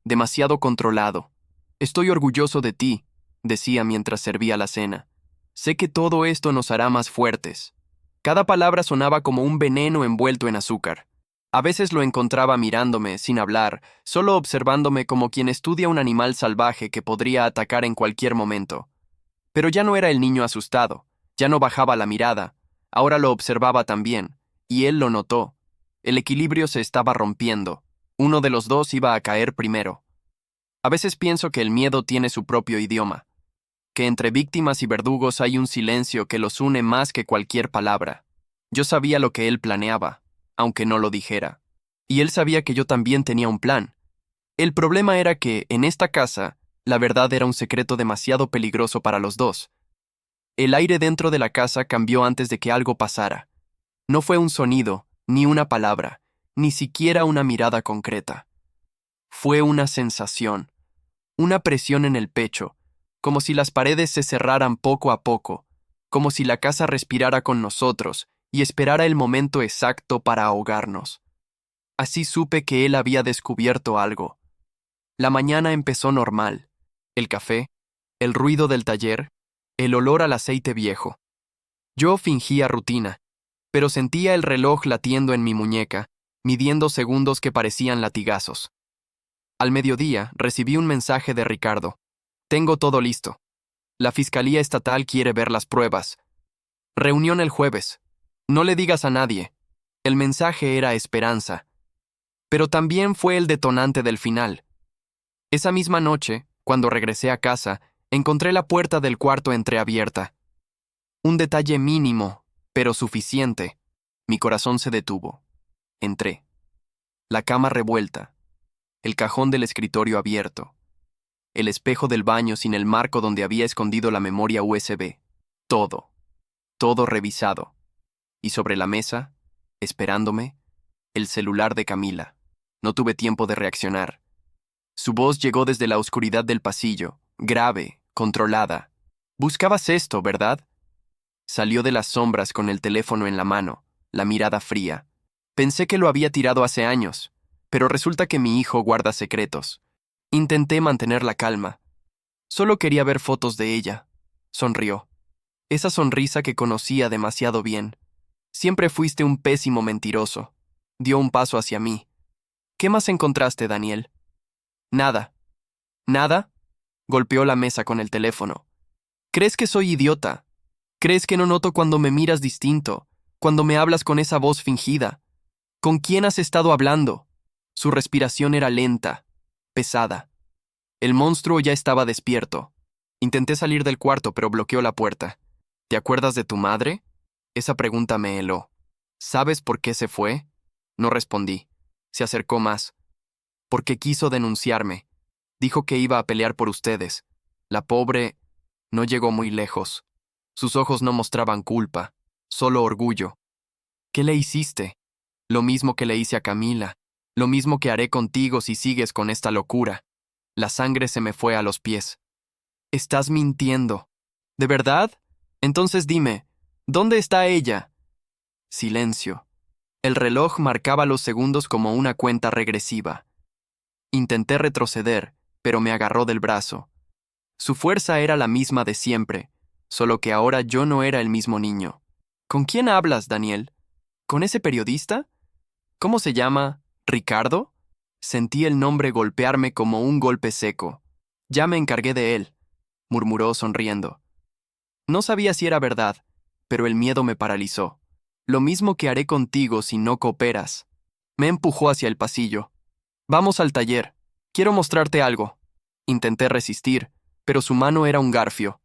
demasiado controlado. Estoy orgulloso de ti, decía mientras servía la cena. Sé que todo esto nos hará más fuertes. Cada palabra sonaba como un veneno envuelto en azúcar. A veces lo encontraba mirándome, sin hablar, solo observándome como quien estudia un animal salvaje que podría atacar en cualquier momento. Pero ya no era el niño asustado, ya no bajaba la mirada, ahora lo observaba también, y él lo notó. El equilibrio se estaba rompiendo. Uno de los dos iba a caer primero. A veces pienso que el miedo tiene su propio idioma, que entre víctimas y verdugos hay un silencio que los une más que cualquier palabra. Yo sabía lo que él planeaba, aunque no lo dijera. Y él sabía que yo también tenía un plan. El problema era que, en esta casa, la verdad era un secreto demasiado peligroso para los dos. El aire dentro de la casa cambió antes de que algo pasara. No fue un sonido, ni una palabra, ni siquiera una mirada concreta. Fue una sensación, una presión en el pecho, como si las paredes se cerraran poco a poco, como si la casa respirara con nosotros y esperara el momento exacto para ahogarnos. Así supe que él había descubierto algo. La mañana empezó normal. El café, el ruido del taller, el olor al aceite viejo. Yo fingía rutina, pero sentía el reloj latiendo en mi muñeca, midiendo segundos que parecían latigazos. Al mediodía recibí un mensaje de Ricardo. Tengo todo listo. La Fiscalía Estatal quiere ver las pruebas. Reunión el jueves. No le digas a nadie. El mensaje era esperanza. Pero también fue el detonante del final. Esa misma noche, cuando regresé a casa, encontré la puerta del cuarto entreabierta. Un detalle mínimo, pero suficiente. Mi corazón se detuvo. Entré. La cama revuelta. El cajón del escritorio abierto. El espejo del baño sin el marco donde había escondido la memoria USB. Todo. Todo revisado. Y sobre la mesa, esperándome, el celular de Camila. No tuve tiempo de reaccionar. Su voz llegó desde la oscuridad del pasillo, grave, controlada. Buscabas esto, ¿verdad? Salió de las sombras con el teléfono en la mano, la mirada fría. Pensé que lo había tirado hace años, pero resulta que mi hijo guarda secretos. Intenté mantener la calma. Solo quería ver fotos de ella. Sonrió. Esa sonrisa que conocía demasiado bien. Siempre fuiste un pésimo mentiroso. Dio un paso hacia mí. ¿Qué más encontraste, Daniel? Nada. ¿Nada? Golpeó la mesa con el teléfono. ¿Crees que soy idiota? ¿Crees que no noto cuando me miras distinto, cuando me hablas con esa voz fingida? ¿Con quién has estado hablando? Su respiración era lenta, pesada. El monstruo ya estaba despierto. Intenté salir del cuarto, pero bloqueó la puerta. ¿Te acuerdas de tu madre? Esa pregunta me heló. ¿Sabes por qué se fue? No respondí. Se acercó más. Porque quiso denunciarme. Dijo que iba a pelear por ustedes. La pobre no llegó muy lejos. Sus ojos no mostraban culpa, solo orgullo. ¿Qué le hiciste? Lo mismo que le hice a Camila. Lo mismo que haré contigo si sigues con esta locura. La sangre se me fue a los pies. Estás mintiendo. ¿De verdad? Entonces dime, ¿dónde está ella? Silencio. El reloj marcaba los segundos como una cuenta regresiva. Intenté retroceder, pero me agarró del brazo. Su fuerza era la misma de siempre, solo que ahora yo no era el mismo niño. ¿Con quién hablas, Daniel? ¿Con ese periodista? ¿Cómo se llama? ¿Ricardo? Sentí el nombre golpearme como un golpe seco. Ya me encargué de él, murmuró sonriendo. No sabía si era verdad, pero el miedo me paralizó. Lo mismo que haré contigo si no cooperas. Me empujó hacia el pasillo. Vamos al taller. Quiero mostrarte algo. Intenté resistir, pero su mano era un garfio.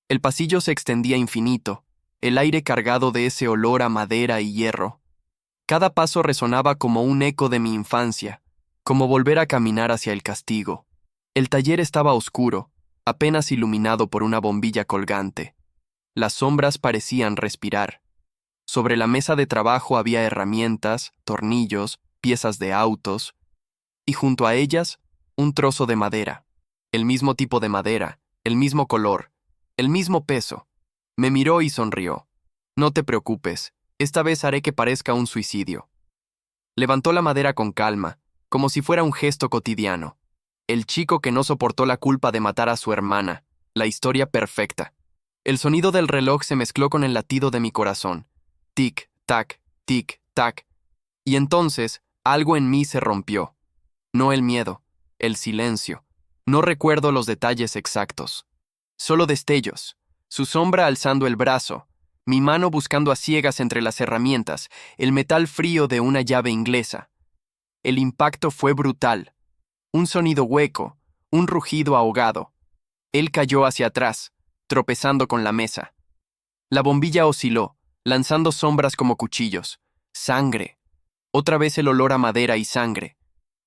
El pasillo se extendía infinito, el aire cargado de ese olor a madera y hierro. Cada paso resonaba como un eco de mi infancia, como volver a caminar hacia el castigo. El taller estaba oscuro, apenas iluminado por una bombilla colgante. Las sombras parecían respirar. Sobre la mesa de trabajo había herramientas, tornillos, piezas de autos, y junto a ellas, un trozo de madera. El mismo tipo de madera, el mismo color, el mismo peso. Me miró y sonrió. No te preocupes, esta vez haré que parezca un suicidio. Levantó la madera con calma, como si fuera un gesto cotidiano. El chico que no soportó la culpa de matar a su hermana, la historia perfecta. El sonido del reloj se mezcló con el latido de mi corazón. Tic, tac, tic, tac. Y entonces, algo en mí se rompió. No el miedo, el silencio. No recuerdo los detalles exactos. Solo destellos. Su sombra alzando el brazo, mi mano buscando a ciegas entre las herramientas, el metal frío de una llave inglesa. El impacto fue brutal. Un sonido hueco, un rugido ahogado. Él cayó hacia atrás, tropezando con la mesa. La bombilla osciló, lanzando sombras como cuchillos. Sangre. Otra vez el olor a madera y sangre.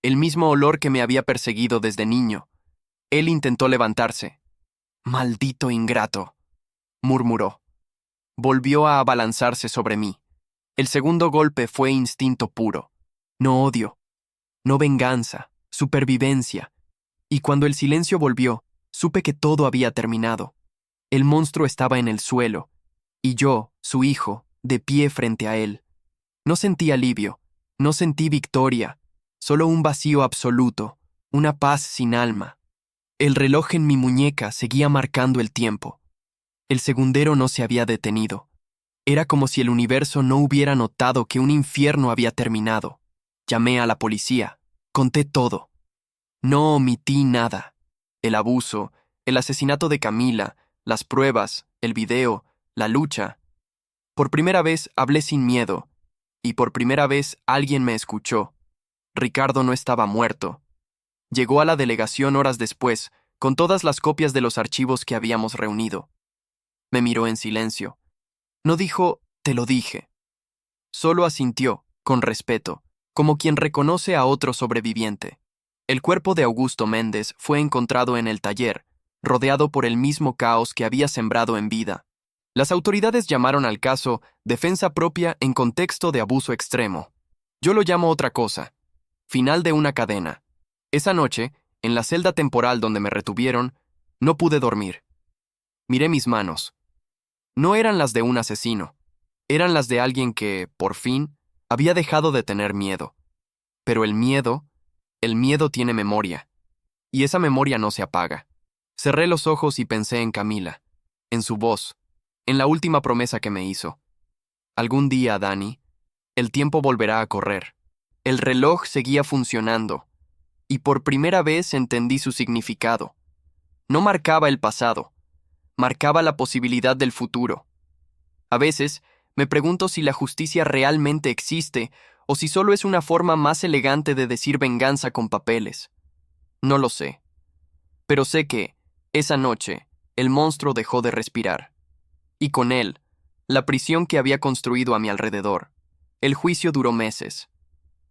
El mismo olor que me había perseguido desde niño. Él intentó levantarse. «Maldito ingrato», murmuró. Volvió a abalanzarse sobre mí. El segundo golpe fue instinto puro. No odio, no venganza, supervivencia. Y cuando el silencio volvió, supe que todo había terminado. El monstruo estaba en el suelo, y yo, su hijo, de pie frente a él. No sentí alivio, no sentí victoria, solo un vacío absoluto, una paz sin alma. El reloj en mi muñeca seguía marcando el tiempo. El segundero no se había detenido. Era como si el universo no hubiera notado que un infierno había terminado. Llamé a la policía. Conté todo. No omití nada. El abuso, el asesinato de Camila, las pruebas, el video, la lucha. Por primera vez hablé sin miedo, y por primera vez alguien me escuchó. Ricardo no estaba muerto. Llegó a la delegación horas después, con todas las copias de los archivos que habíamos reunido. Me miró en silencio. No dijo, te lo dije. Solo asintió, con respeto, como quien reconoce a otro sobreviviente. El cuerpo de Augusto Méndez fue encontrado en el taller, rodeado por el mismo caos que había sembrado en vida. Las autoridades llamaron al caso defensa propia en contexto de abuso extremo. Yo lo llamo otra cosa. Final de una cadena. Esa noche, en la celda temporal donde me retuvieron, no pude dormir. Miré mis manos. No eran las de un asesino. Eran las de alguien que, por fin, había dejado de tener miedo. Pero el miedo tiene memoria. Y esa memoria no se apaga. Cerré los ojos y pensé en Camila, en su voz, en la última promesa que me hizo. Algún día, Dani, el tiempo volverá a correr. El reloj seguía funcionando, y por primera vez entendí su significado. No marcaba el pasado, marcaba la posibilidad del futuro. A veces, me pregunto si la justicia realmente existe o si solo es una forma más elegante de decir venganza con papeles. No lo sé. Pero sé que, esa noche, el monstruo dejó de respirar. Y con él, la prisión que había construido a mi alrededor. El juicio duró meses,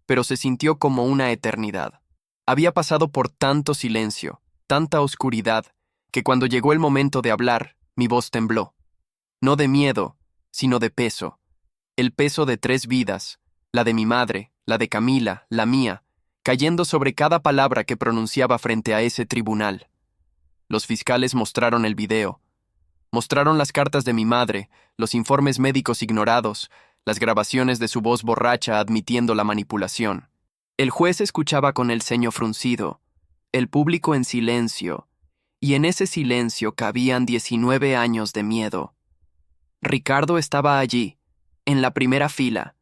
pero se sintió como una eternidad. Había pasado por tanto silencio, tanta oscuridad, que cuando llegó el momento de hablar, mi voz tembló. No de miedo, sino de peso. El peso de 3 vidas, la de mi madre, la de Camila, la mía, cayendo sobre cada palabra que pronunciaba frente a ese tribunal. Los fiscales mostraron el video. Mostraron las cartas de mi madre, los informes médicos ignorados, las grabaciones de su voz borracha admitiendo la manipulación. El juez escuchaba con el ceño fruncido, el público en silencio, y en ese silencio cabían 19 años de miedo. Ricardo estaba allí, en la primera fila,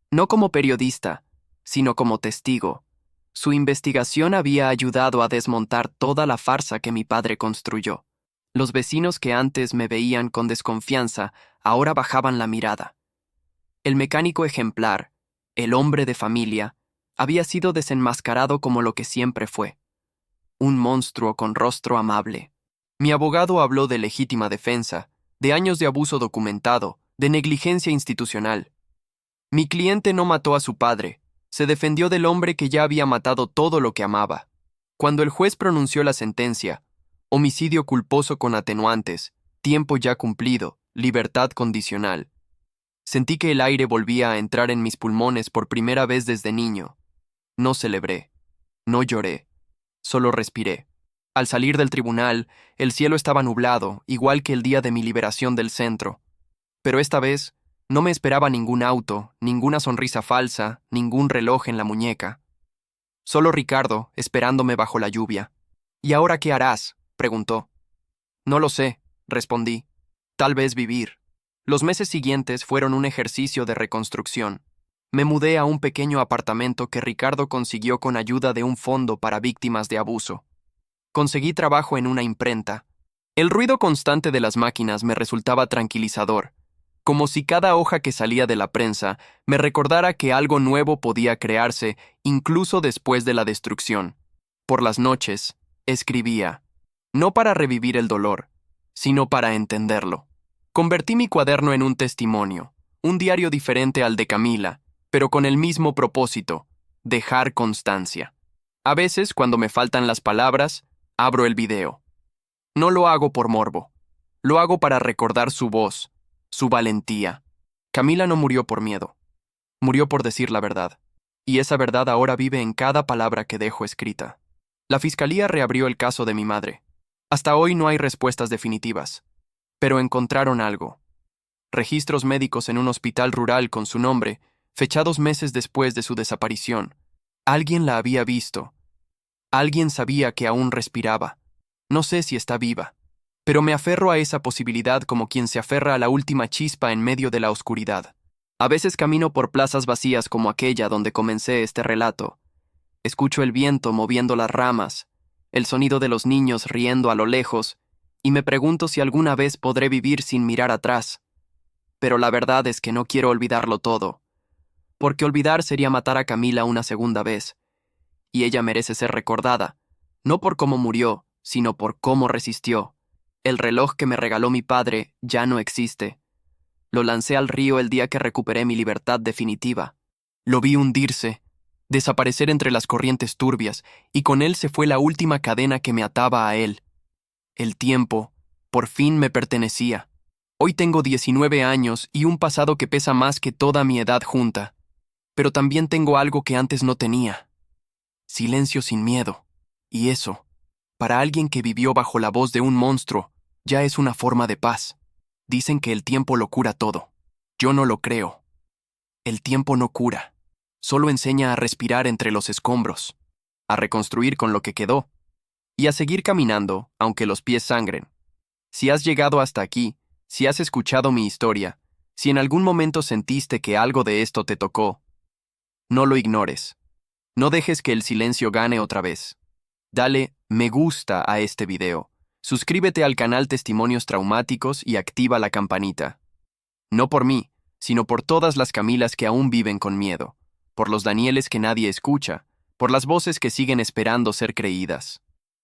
no como periodista, sino como testigo. Su investigación había ayudado a desmontar toda la farsa que mi padre construyó. Los vecinos que antes me veían con desconfianza ahora bajaban la mirada. El mecánico ejemplar, el hombre de familia, había sido desenmascarado como lo que siempre fue. Un monstruo con rostro amable. Mi abogado habló de legítima defensa, de años de abuso documentado, de negligencia institucional. Mi cliente no mató a su padre, se defendió del hombre que ya había matado todo lo que amaba. Cuando el juez pronunció la sentencia, homicidio culposo con atenuantes, tiempo ya cumplido, libertad condicional, sentí que el aire volvía a entrar en mis pulmones por primera vez desde niño. No celebré, no lloré, solo respiré. Al salir del tribunal, el cielo estaba nublado, igual que el día de mi liberación del centro. Pero esta vez, no me esperaba ningún auto, ninguna sonrisa falsa, ningún reloj en la muñeca. Solo Ricardo, esperándome bajo la lluvia. ¿Y ahora qué harás?, preguntó. No lo sé, respondí. Tal vez vivir. Los meses siguientes fueron un ejercicio de reconstrucción. Me mudé a un pequeño apartamento que Ricardo consiguió con ayuda de un fondo para víctimas de abuso. Conseguí trabajo en una imprenta. El ruido constante de las máquinas me resultaba tranquilizador, como si cada hoja que salía de la prensa me recordara que algo nuevo podía crearse incluso después de la destrucción. Por las noches, escribía, no para revivir el dolor, sino para entenderlo. Convertí mi cuaderno en un testimonio, un diario diferente al de Camila, pero con el mismo propósito, dejar constancia. A veces, cuando me faltan las palabras, abro el video. No lo hago por morbo, lo hago para recordar su voz, su valentía. Camila no murió por miedo, murió por decir la verdad, y esa verdad ahora vive en cada palabra que dejo escrita. La fiscalía reabrió el caso de mi madre. Hasta hoy no hay respuestas definitivas, pero encontraron algo. Registros médicos en un hospital rural con su nombre, fechados meses después de su desaparición. Alguien la había visto. Alguien sabía que aún respiraba. No sé si está viva, pero me aferro a esa posibilidad como quien se aferra a la última chispa en medio de la oscuridad. A veces camino por plazas vacías como aquella donde comencé este relato. Escucho el viento moviendo las ramas, el sonido de los niños riendo a lo lejos, y me pregunto si alguna vez podré vivir sin mirar atrás. Pero la verdad es que no quiero olvidarlo todo, porque olvidar sería matar a Camila una segunda vez, y ella merece ser recordada, no por cómo murió, sino por cómo resistió. El reloj que me regaló mi padre ya no existe. Lo lancé al río el día que recuperé mi libertad definitiva. Lo vi hundirse, desaparecer entre las corrientes turbias, y con él se fue la última cadena que me ataba a él. El tiempo, por fin me pertenecía. Hoy tengo 19 años y un pasado que pesa más que toda mi edad junta. Pero también tengo algo que antes no tenía. Silencio sin miedo. Y eso, para alguien que vivió bajo la voz de un monstruo, ya es una forma de paz. Dicen que el tiempo lo cura todo. Yo no lo creo. El tiempo no cura. Solo enseña a respirar entre los escombros, a reconstruir con lo que quedó, y a seguir caminando, aunque los pies sangren. Si has llegado hasta aquí, si has escuchado mi historia, si en algún momento sentiste que algo de esto te tocó, no lo ignores. No dejes que el silencio gane otra vez. Dale me gusta a este video. Suscríbete al canal Testimonios Traumáticos y activa la campanita. No por mí, sino por todas las Camilas que aún viven con miedo, por los Danieles que nadie escucha, por las voces que siguen esperando ser creídas.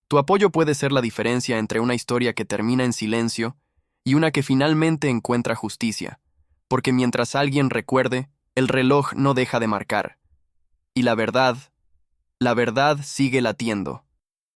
Tu apoyo puede ser la diferencia entre una historia que termina en silencio y una que finalmente encuentra justicia, porque mientras alguien recuerde, el reloj no deja de marcar. Y la verdad sigue latiendo.